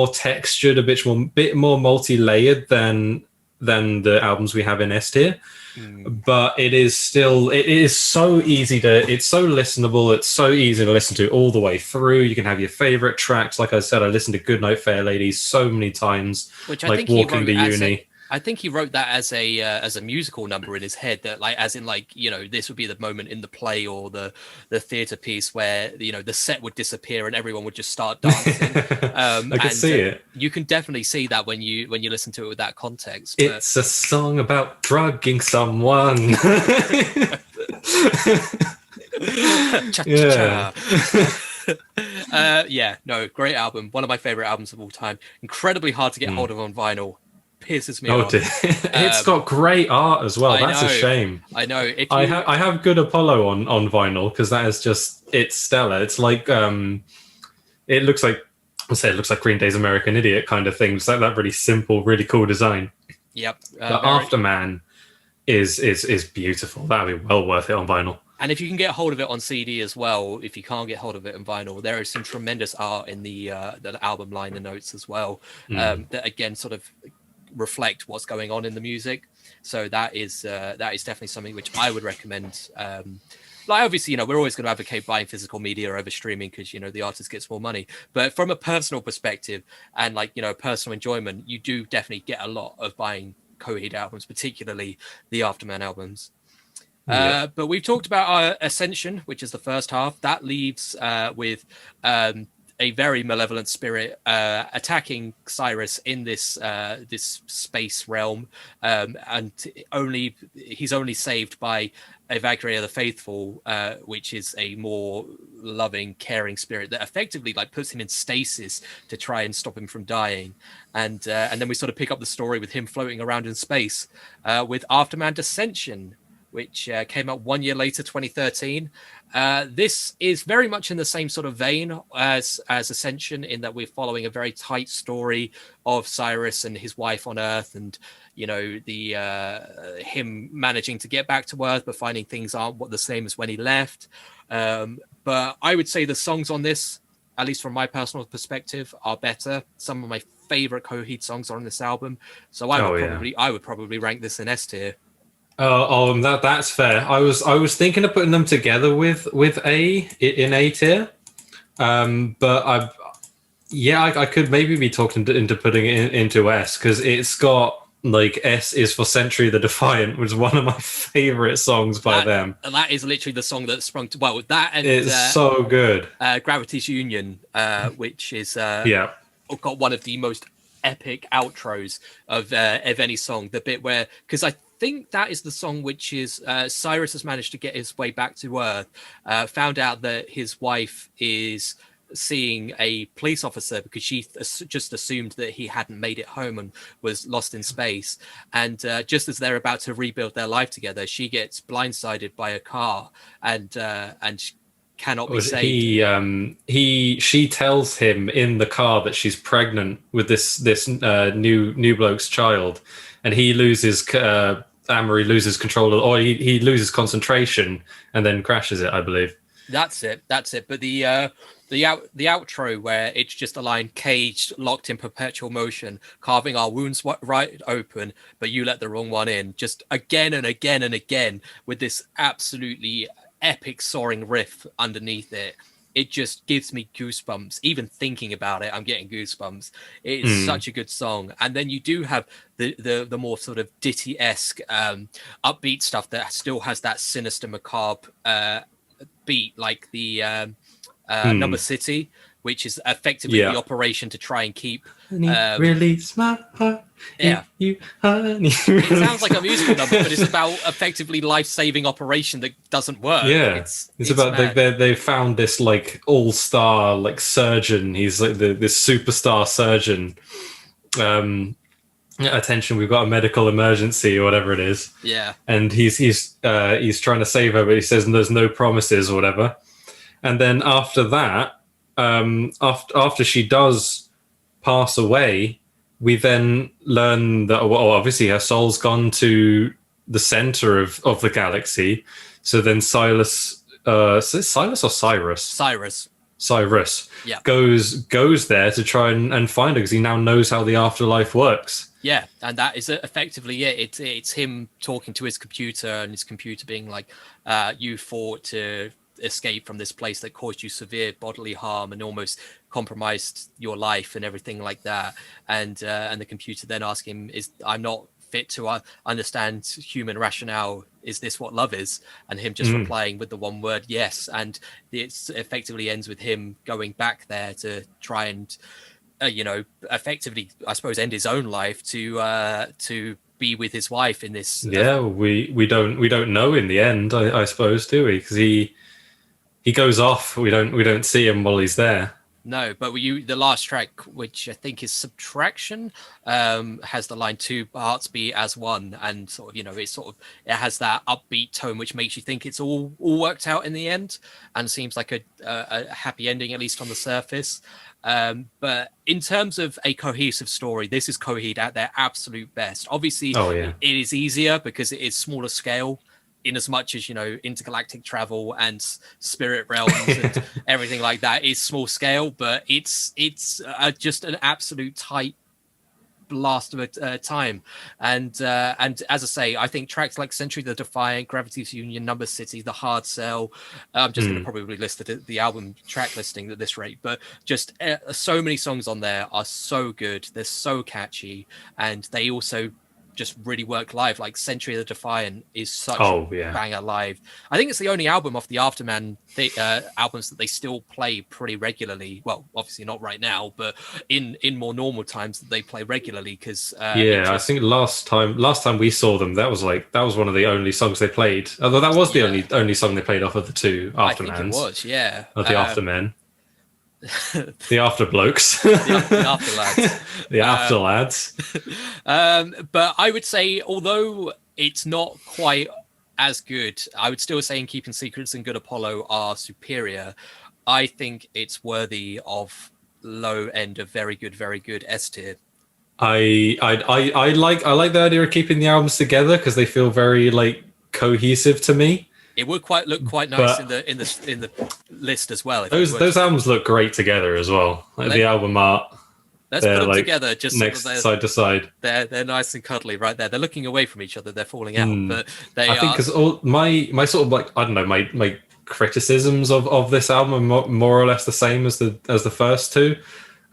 textured, a bit more multi-layered than the albums we have in S tier. But it is so it's so listenable. It's so easy to listen to all the way through. You can have your favorite tracks. Like I said, I listened to Goodnight Fair Ladies so many times, which I like think walking to uni. I think he wrote that as a musical number in his head, that like, as in like, this would be the moment in the play or the theater piece where, the set would disappear and everyone would just start dancing. I can see it. You can definitely see that when you listen to it with that context. It's a song about drugging someone. Cha cha Yeah. cha. Yeah, no, great album. One of my favorite albums of all time. Incredibly hard to get hold of on vinyl. Pisses me Oh off. dear. It's got great art as well. I That's a know, shame. I know. If you, I have Good Apollo on vinyl because that is just it's stellar. It's like it looks like let's say it looks like Green Day's American Idiot kind of thing. It's like that really simple, really cool design. yep, But very. Afterman is beautiful. That'd be well worth it on vinyl. And if you can get hold of it on CD as well, if you can't get hold of it on vinyl, there is some tremendous art in the album liner notes as well. That again sort of reflect what's going on in the music. So that is definitely something which I would recommend. Like obviously, we're always going to advocate buying physical media over streaming because the artist gets more money. But from a personal perspective and like personal enjoyment, you do definitely get a lot of buying Coheed albums, particularly the Afterman albums. But we've talked about our Ascension, which is the first half. That leaves with a very malevolent spirit attacking Cyrus in this space realm, and he's only saved by Evagria the Faithful, which is a more loving, caring spirit that effectively like puts him in stasis to try and stop him from dying. And then we sort of pick up the story with him floating around in space with Afterman Descension, which came out 1 year later, 2013. This is very much in the same sort of vein as Ascension, in that we're following a very tight story of Cyrus and his wife on Earth, and the him managing to get back to Earth, but finding things aren't the same as when he left. But I would say the songs on this, at least from my personal perspective, are better. Some of my favorite Coheed songs are on this album, so I would probably rank this in S tier. That's fair. I was thinking of putting them together with A in A tier, but I could maybe be talked into putting it into S because it's got like S is for Century the Defiant, which is one of my favorite songs by them. And that is literally the song that sprung to that, and it's so good. Gravity's Union, which is Yeah. got one of the most epic outros of any song. The bit where, because I think that is the song which is Cyrus has managed to get his way back to Earth, found out that his wife is seeing a police officer because she just assumed that he hadn't made it home and was lost in space. And just as they're about to rebuild their life together, she gets blindsided by a car and cannot be saved. She tells him in the car that she's pregnant with this new bloke's child, and he loses Amory loses control or he loses concentration and then crashes it, I believe. That's it. But the outro, where it's just a line, caged, locked in perpetual motion, carving our wounds right open, but you let the wrong one in, just again and again and again, with this absolutely epic soaring riff underneath it. It just gives me goosebumps. Even thinking about it, I'm getting goosebumps. It is such a good song. And then you do have the more sort of ditty-esque upbeat stuff that still has that sinister, macabre beat, like the Number City, which is effectively the operation to try and keep release my heart. Yeah, you honey. It sounds like a musical number, but it's about effectively life-saving operation that doesn't work. Yeah, it's about they found this like all-star like surgeon. He's like this superstar surgeon. Attention, we've got a medical emergency or whatever it is. Yeah, and he's trying to save her, but he says there's no promises or whatever. And then after that, after she does pass away, we then learn that obviously her soul's gone to the center of the galaxy. So then Silas or Cyrus goes there to try and find her because he now knows how the afterlife works. Yeah, and that is effectively it. It's him talking to his computer, and his computer being like, you fought to escape from this place that caused you severe bodily harm and almost compromised your life and everything like that. And the computer then asking him, I'm not fit to understand human rationale. Is this what love is? And him just replying with the one word, yes. And it effectively ends with him going back there to try and effectively, I suppose, end his own life to be with his wife in this. Yeah, we don't know in the end, I suppose, do we? Because he goes off. We don't see him while he's there. No, but the last track, which I think is Subtraction, has the line two hearts beat as one, and sort of, it has that upbeat tone which makes you think it's all worked out in the end, and seems like a happy ending, at least on the surface. But in terms of a cohesive story, this is Coheed at their absolute best. Obviously, Oh yeah, it is easier because it is smaller scale, in as much as intergalactic travel and spirit realms and everything like that is small scale, but it's just an absolute tight blast of a time. And as I say, I think tracks like Century the Defiant, Gravity's Union, Number City, The Hard Sell, I'm just going to probably list the album track listing at this rate, but just so many songs on there are so good, they're so catchy, and they also just really work live. Like Century of the Defiant is such a banger live. I think it's the only album off the Afterman albums that they still play pretty regularly. Well, obviously not right now, but in more normal times that they play regularly. Because I think last time we saw them, that was one of the only songs they played. Although that was the only song they played off of the two Aftermans. I think it was, yeah, of the Aftermen. The after blokes, the after lads, the after lads. But I would say, although it's not quite as good, I would still say In Keeping Secrets and Good Apollo are superior. I think it's worthy of low end of very good S tier. I like the idea of keeping the albums together because they feel very cohesive to me. It would look quite nice in the list as well. Those albums look great together as well. The album art. Let's put them together, just next side to side. They're nice and cuddly right there. They're looking away from each other. They're falling out, but I think because all my sort of I don't know, my criticisms of this album are more or less the same as the first two,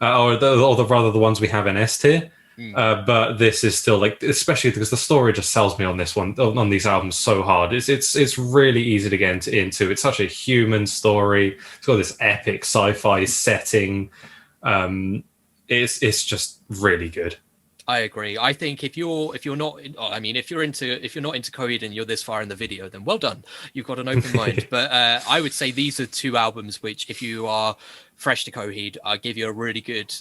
or rather the ones we have in S tier. But this is still especially because the story just sells me on this one, on these albums so hard. It's really easy to get into. It's such a human story. It's got this epic sci-fi setting. It's just really good. I agree. I think if you're not into Coheed and you're this far in the video, then well done. You've got an open mind. But I would say these are two albums which, if you are fresh to Coheed, I give you a really good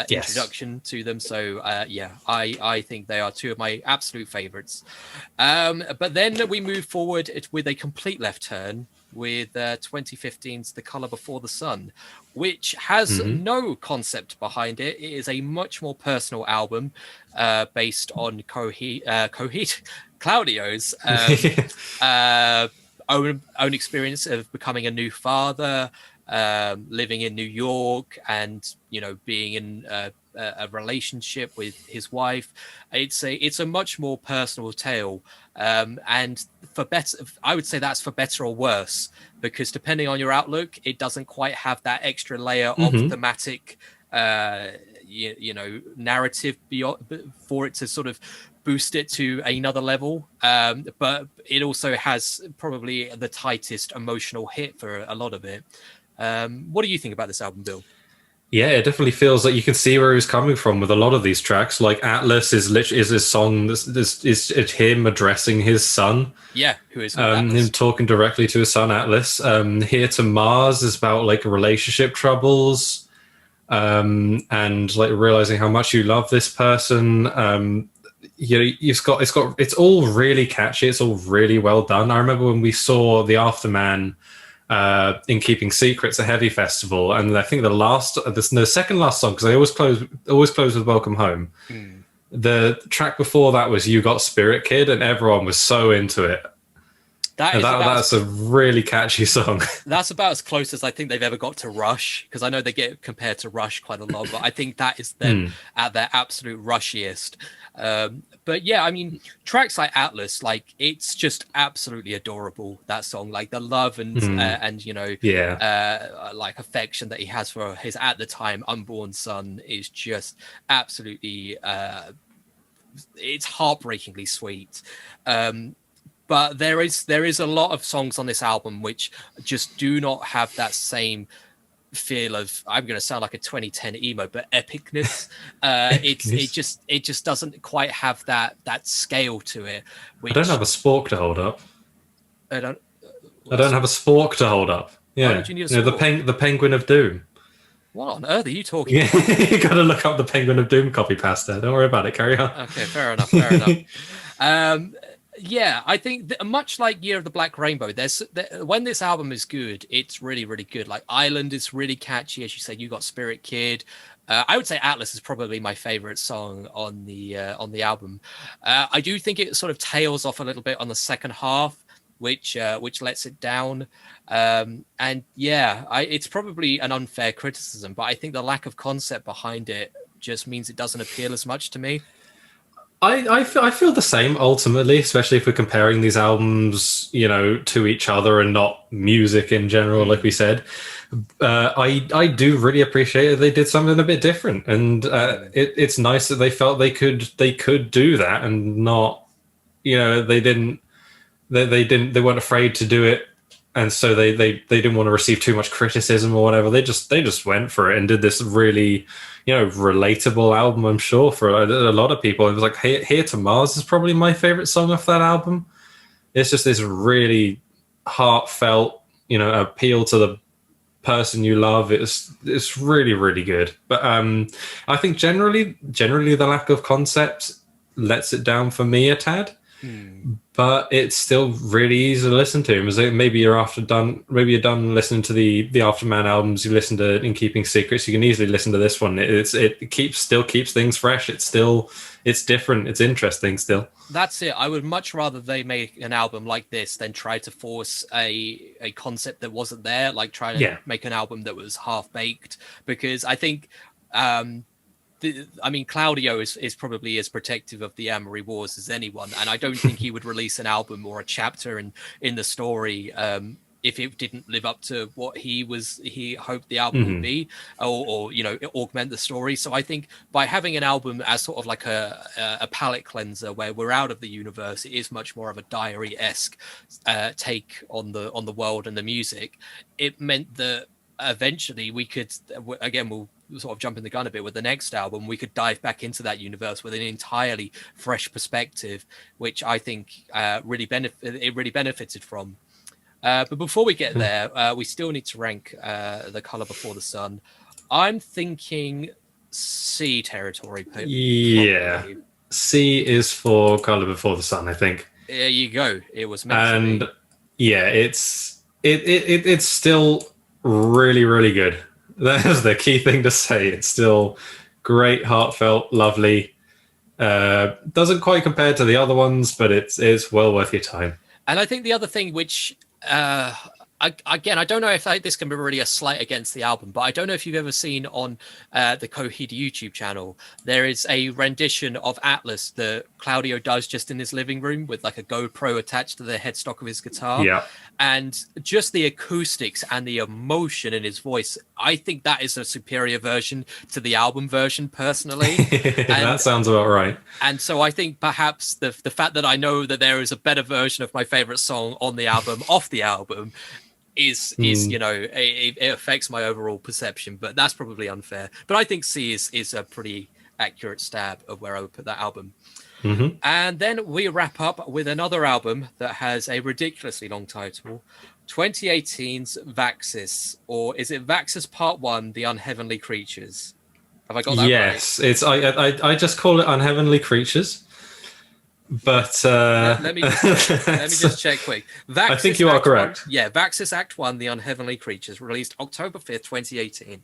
introduction to them. So I think they are two of my absolute favorites. But then we move forward with a complete left turn with 2015's The Color Before the Sun, which has no concept behind it. It is a much more personal album based on Coheed Claudio's own experience of becoming a new father, living in New York, and being in a relationship with his wife. It's a much more personal tale, and for better, I would say that's for better or worse, because depending on your outlook, it doesn't quite have that extra layer of thematic narrative beyond for it to sort of boost it to another level, but it also has probably the tightest emotional hit for a lot of it. What do you think about this album, Bill? Yeah, it definitely feels like you can see where he's coming from with a lot of these tracks. Like Atlas is his song. This is him addressing his son. Yeah, who is him talking directly to his son Atlas. Here to Mars is about relationship troubles, and realizing how much you love this person. It's all really catchy. It's all really well done. I remember when we saw the Afterman In Keeping Secrets, a Heavy Festival, and I think the second last song, because I always close with Welcome Home. The track before that was You Got Spirit Kid, and everyone was so into it. That's a really catchy song. That's about as close as I think they've ever got to Rush, because I know they get compared to Rush quite a lot, but I think that is them at their absolute rushiest. But yeah, I mean, tracks like Atlas, it's just absolutely adorable, that song. The love and affection that he has for his, at the time, unborn son is just absolutely it's heartbreakingly sweet. But there is a lot of songs on this album which just do not have that same feel of, I'm going to sound like a 2010 emo, but epicness. It just doesn't quite have that scale to it. I don't Which have a spork to hold up. I don't. I don't have a spork to hold up. Why Yeah, would you need a you know, spork? the Penguin of Doom. What on earth are you talking Yeah, about? you got to look up the Penguin of Doom copy pasta. Don't worry about it. Carry on. Okay, fair enough. Fair enough. Um, yeah, I think much like Year of the Black Rainbow, when this album is good, it's really, really good. Like Island is really catchy, as you said. You got Spirit Kid. I would say Atlas is probably my favorite song on the album. I do think it sort of tails off a little bit on the second half, which lets it down. And yeah, it's probably an unfair criticism, but I think the lack of concept behind it just means it doesn't appeal as much to me. I feel the same ultimately, especially if we're comparing these albums, you know, to each other and not music in general, like we said. I do really appreciate that they did something a bit different, and it's nice that they felt they could do that and not, you know, they weren't afraid to do it, and so they didn't want to receive too much criticism or whatever. They just went for it and did this really, you know, relatable album. I'm sure for a lot of people, it was like Here to Mars is probably my favorite song off that album. It's just this really heartfelt, you know, appeal to the person you love. It's really, really good. But I think generally the lack of concept lets it down for me a tad. But it's still really easy to listen to. Maybe you're done listening to the Afterman albums. You listen to In Keeping Secrets. You can easily listen to this one. It still keeps things fresh. It's different. It's interesting still. That's it. I would much rather they make an album like this than try to force a concept that wasn't there, like try to make an album that was half baked. Because I think, Claudio is probably as protective of the Amory Wars as anyone, and I don't think he would release an album or a chapter in the story if it didn't live up to what he hoped the album would be, or you know, augment the story. So I think by having an album as sort of like a palate cleanser, where we're out of the universe, it is much more of a diary-esque take on the world and the music. It meant that eventually we could, again, we'll sort of jumping the gun a bit with the next album, we could dive back into that universe with an entirely fresh perspective, which I think really benefited from. But before we get there, we still need to rank The Color Before the Sun. I'm thinking C territory. Yeah, probably. C is for Color Before the Sun, I think. There you go. It was meant to be. Yeah, it's still really, really good. That is the key thing to say. It's still great, heartfelt, lovely. Doesn't quite compare to the other ones, but it's well worth your time. And I think the other thing, which I don't know if this can be really a slight against the album, but I don't know if you've ever seen on the Coheed YouTube channel, there is a rendition of Atlas that Claudio does just in his living room with like a GoPro attached to the headstock of his guitar. Yeah. And just the acoustics and the emotion in his voice, I think that is a superior version to the album version, personally. That sounds about right. And so I think perhaps the fact that I know that there is a better version of my favorite song on the album, off the album, is you know, it affects my overall perception. But that's probably unfair. But I think C is a pretty accurate stab of where I would put that album. And then we wrap up with another album that has a ridiculously long title, 2018's Vaxis, or is it Vaxis Part 1, The Unheavenly Creatures? Have I got that right? Yes, it's I just call it Unheavenly Creatures. But let me just check quick. Vaxis I think you are correct. Vaxis Act 1, The Unheavenly Creatures, released October 5th, 2018.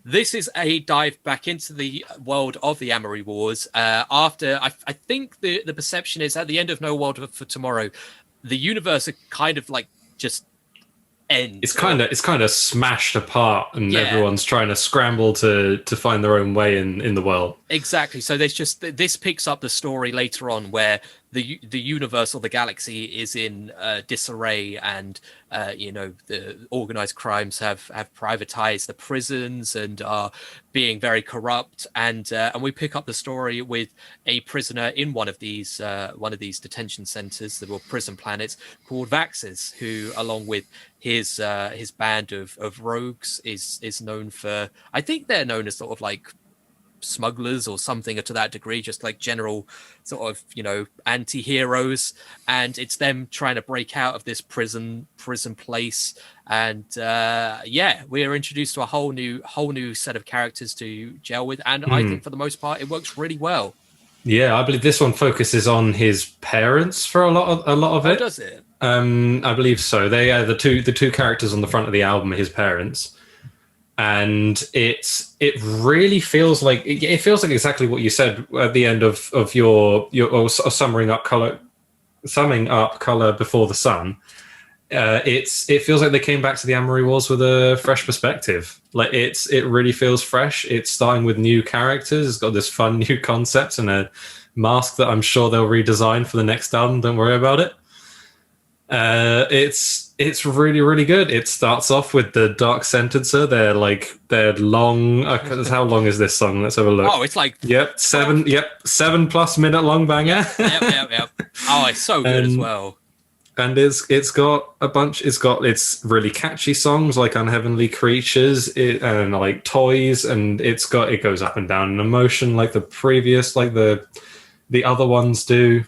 This is a dive back into the world of the Amory Wars. After, I think the perception is at the end of No World for Tomorrow, the universe are kind of like just ends. It's kind of smashed apart, and everyone's trying to scramble to find their own way in the world. Exactly. So there's just, this picks up the story later on where the universe or the galaxy is in disarray, and the organized crimes have privatized the prisons and are being very corrupt, and we pick up the story with a prisoner in one of these detention centers, or prison planets, called Vaxis, who, along with his band of rogues, is known for, I think they're known as sort of like smugglers or something to that degree, just like general sort of anti-heroes, and it's them trying to break out of this prison place. And we are introduced to a whole new set of characters to gel with, and I think for the most part it works really well. Yeah, I believe this one focuses on his parents for a lot of it. Oh, does it? I believe so. They are the two characters on the front of the album are his parents, and it really feels like exactly what you said at the end of your summing up color before the sun. It feels like they came back to the Amory Wars with a fresh perspective. Like it really feels fresh. It's starting with new characters. It's got this fun new concept and a mask that I'm sure they'll redesign for the next album. Don't worry about it. It's really, really good. It starts off with the Dark Sentencer. They're long. How long is this song? Let's have a look. Oh, it's like 7+ minute long banger. Yep. Oh, it's so good as well. And it's got a bunch. It's really catchy songs like "Unheavenly Creatures" and like "Toys," and it goes up and down in emotion like the previous, like the other ones do.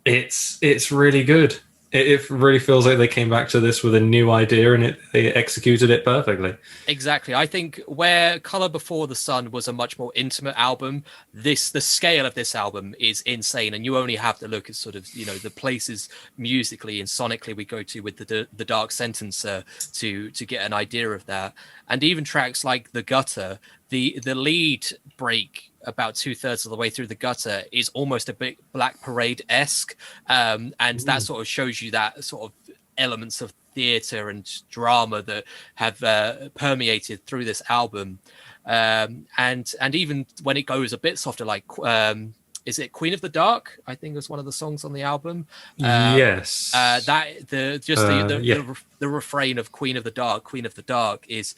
It's really good. It really feels like they came back to this with a new idea, and they executed it perfectly. Exactly. I think where Color Before the Sun was a much more intimate album, the scale of this album is insane, and you only have to look at sort of the places musically and sonically we go to with the Dark Sentencer to get an idea of that. And even tracks like The Gutter, the lead break about 2/3 of the way through The Gutter is almost a bit Black Parade-esque, and that sort of shows you that sort of elements of theater and drama that have permeated through this album, and even when it goes a bit softer, like is it Queen of the Dark? I think was one of the songs on the album. Yes. The refrain of Queen of the Dark is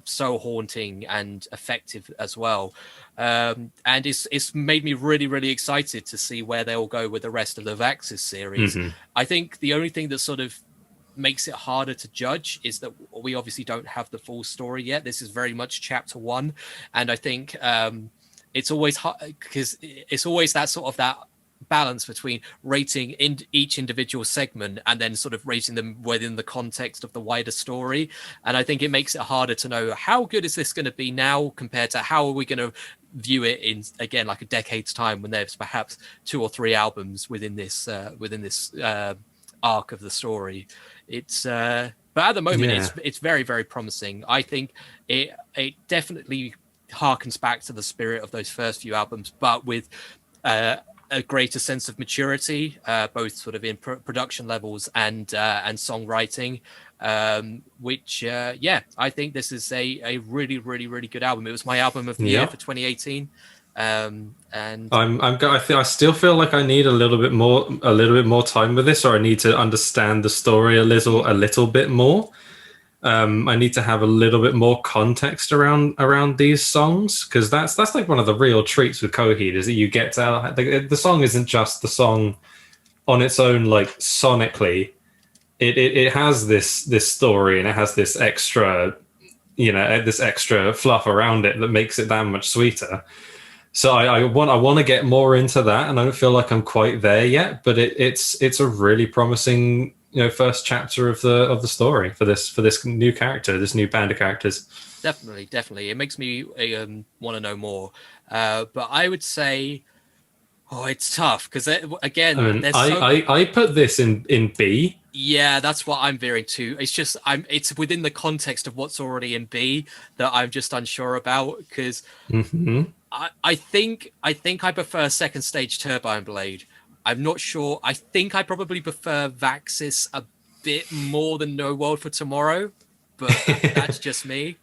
so haunting and effective as well, and it's made me really, really excited to see where they'll go with the rest of the Vaxis series. I think the only thing that sort of makes it harder to judge is that we obviously don't have the full story yet. This is very much chapter 1, and I think it's always hard because it's always that sort of that balance between rating in each individual segment and then sort of rating them within the context of the wider story. And I think it makes it harder to know how good is this going to be now compared to how are we going to view it in, again, like a decade's time when there's perhaps 2 or 3 albums within this arc of the story. But at the moment it's very, very promising. I think it definitely harkens back to the spirit of those first few albums, but with a greater sense of maturity, both sort of in production levels and songwriting, which I think this is a really, really, really good album. It was my album of the year for 2018, and I still feel like I need a little bit more time with this, or I need to understand the story a little bit more. I need to have a little bit more context around these songs, because that's like one of the real treats with Coheed, is that you get to the song isn't just the song on its own, like sonically. It has this story, and it has this extra fluff around it that makes it that much sweeter. So I want to get more into that, and I don't feel like I'm quite there yet. But it's a really promising first chapter of the story for this new character, this new band of characters. Definitely, it makes me want to know more. But I would say, it's tough because again, I put this in B. Yeah, that's what I'm veering to. It's just it's within the context of what's already in B that I'm just unsure about, because I think I prefer Second Stage Turbine Blade. I'm not sure. I think I probably prefer Vaxis a bit more than No World for Tomorrow, but that's just me.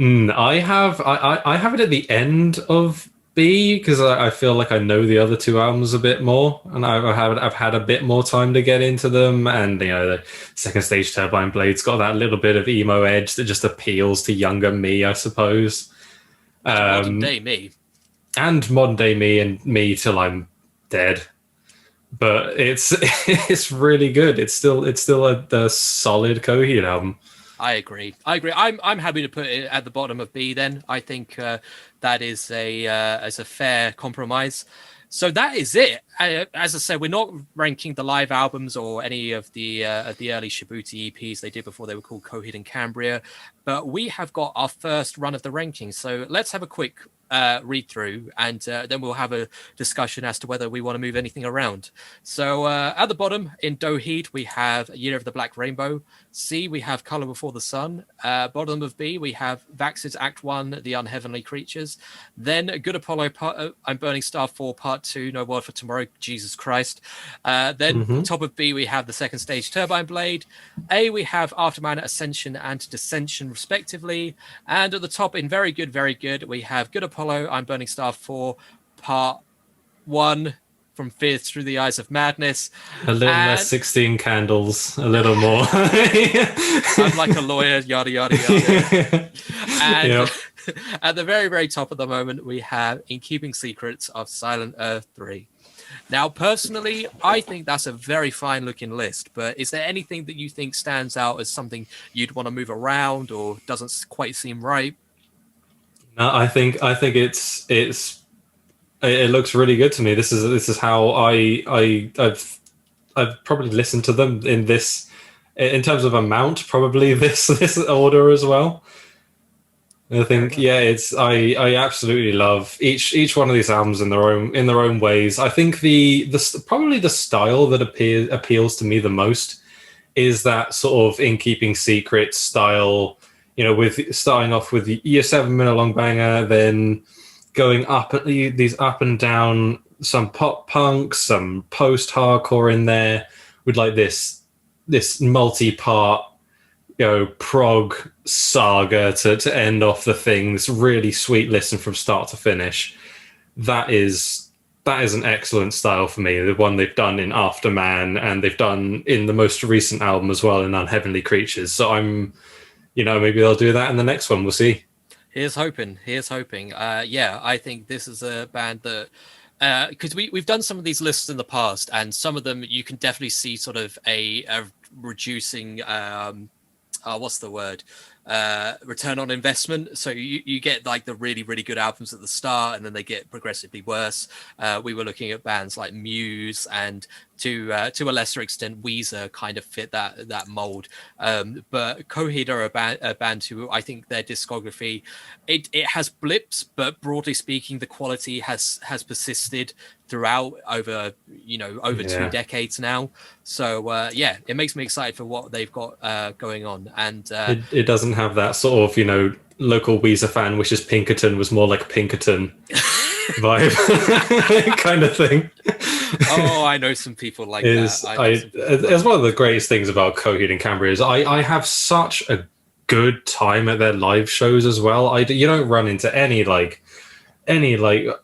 I have it at the end of B, because I feel like I know the other two albums a bit more, and I've had a bit more time to get into them. And the second stage Turbine Blade's got that little bit of emo edge that just appeals to younger me, I suppose. And modern day me. And modern day me and me till I'm dead. But it's it's really good. It's still a solid Coheed album. I agree. I'm happy to put it at the bottom of B. Then I think that is a fair compromise. So that is it. As I said, we're not ranking the live albums or any of the early Shibuti EPs they did before they were called Coheed and Cambria, but we have got our first run of the rankings. So let's have a quick read through, and then we'll have a discussion as to whether we want to move anything around. So at the bottom in Doheed, we have Year of the Black Rainbow. C, we have Color Before the Sun. Bottom of B, we have Vaxis Act 1, The Unheavenly Creatures. Then Good Apollo, I'm Burning Star 4, Part 2, No Word for Tomorrow, Jesus Christ. Then top of B, we have the second stage Turbine Blade. A, we have Afterman, Ascension, and Descension, respectively. And at the top in very good, we have Good Apollo, I'm Burning Star 4, Part 1, From Fears Through the Eyes of Madness. A little less 16 candles, a little more. I'm like a lawyer, yada, yada, yada. And at the very top of the moment, we have In Keeping Secrets of Silent Earth 3. Now, personally, I think that's a very fine looking list, but is there anything that you think stands out as something you'd want to move around or doesn't quite seem right? No, I think it looks really good to me. This is how I've probably listened to them in this, in terms of amount, probably this order as well. I think I absolutely love each one of these albums in their own ways. I think probably the style that appeals to me the most is that sort of In Keeping Secrets style. With starting off with Year 7-minute long banger, then going up at these up and down, some pop punk, some post hardcore in there, with like this multi-part prog saga to end off the thing. This really sweet listen from start to finish. That is an excellent style for me. The one they've done in Afterman, and they've done in the most recent album as well in Unheavenly Creatures. So I'm. Maybe they'll do that in the next one. We'll see. Here's hoping. I think this is a band that, because we've done some of these lists in the past, and some of them you can definitely see sort of a reducing, what's the word? Return on investment. So you get like the really good albums at the start, and then they get progressively worse. We were looking at bands like Muse, and to a lesser extent Weezer kind of fit that mold, but Coheed are a band who I think their discography, it has blips, but broadly speaking the quality has persisted throughout over 2 decades now. So it makes me excited for what they've got going on. And it doesn't have that sort of local Weezer fan wishes Pinkerton was more like Pinkerton vibe kind of thing. Oh, I know some people like that. It's one of the greatest things about Coheed and Cambria is I have such a good time at their live shows as well. You don't run into any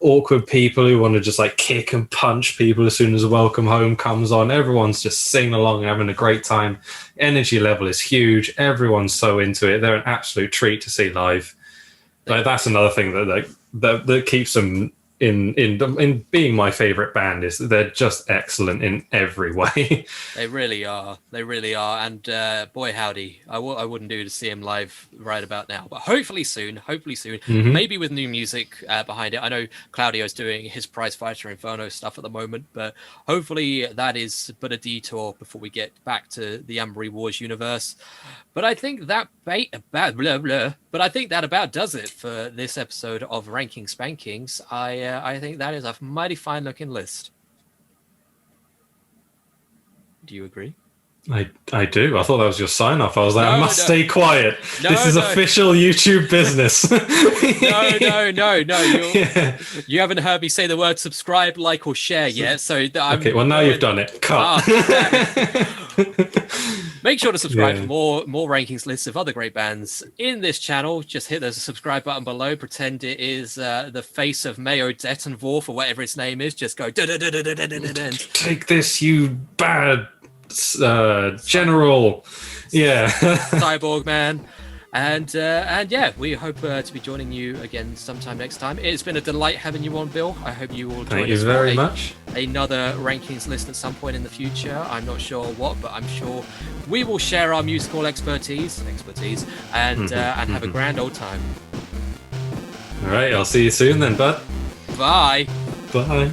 awkward people who want to just like kick and punch people as soon as Welcome Home comes on. Everyone's just singing along, having a great time. Energy level is huge. Everyone's so into it. They're an absolute treat to see live. Like, that's another thing that keeps them in being my favorite band, is that they're just excellent in every way. They really are. And boy howdy, I wouldn't do to see him live right about now, but hopefully soon, maybe with new music behind it. I know Claudio's doing his Prize Fighter Inferno stuff at the moment, but hopefully that is but a detour before we get back to the Ambery Wars universe. But I think that about does it for this episode of Ranking Spankings. I think that is a mighty fine looking list. Do you agree? I do. I thought that was your sign off. I was like, I must stay quiet. This is official YouTube business. No. You haven't heard me say the word subscribe, like, or share yet. So okay, well, now you've done it. Cut. Make sure to subscribe Yeah. for more rankings lists of other great bands in this channel. Just hit the subscribe button below. Pretend it is the face of Mayo Dettenvorf or whatever its name is. Just go. Take this, you bad general. Yeah. Cyborg man. And yeah, we hope to be joining you again sometime next time. It's been a delight having you on, Bill. I hope you will join Thank you us very for much. another rankings list at some point in the future. I'm not sure what, but I'm sure we will share our musical expertise and have a grand old time. All right, I'll see you soon then, bud. Bye. Bye.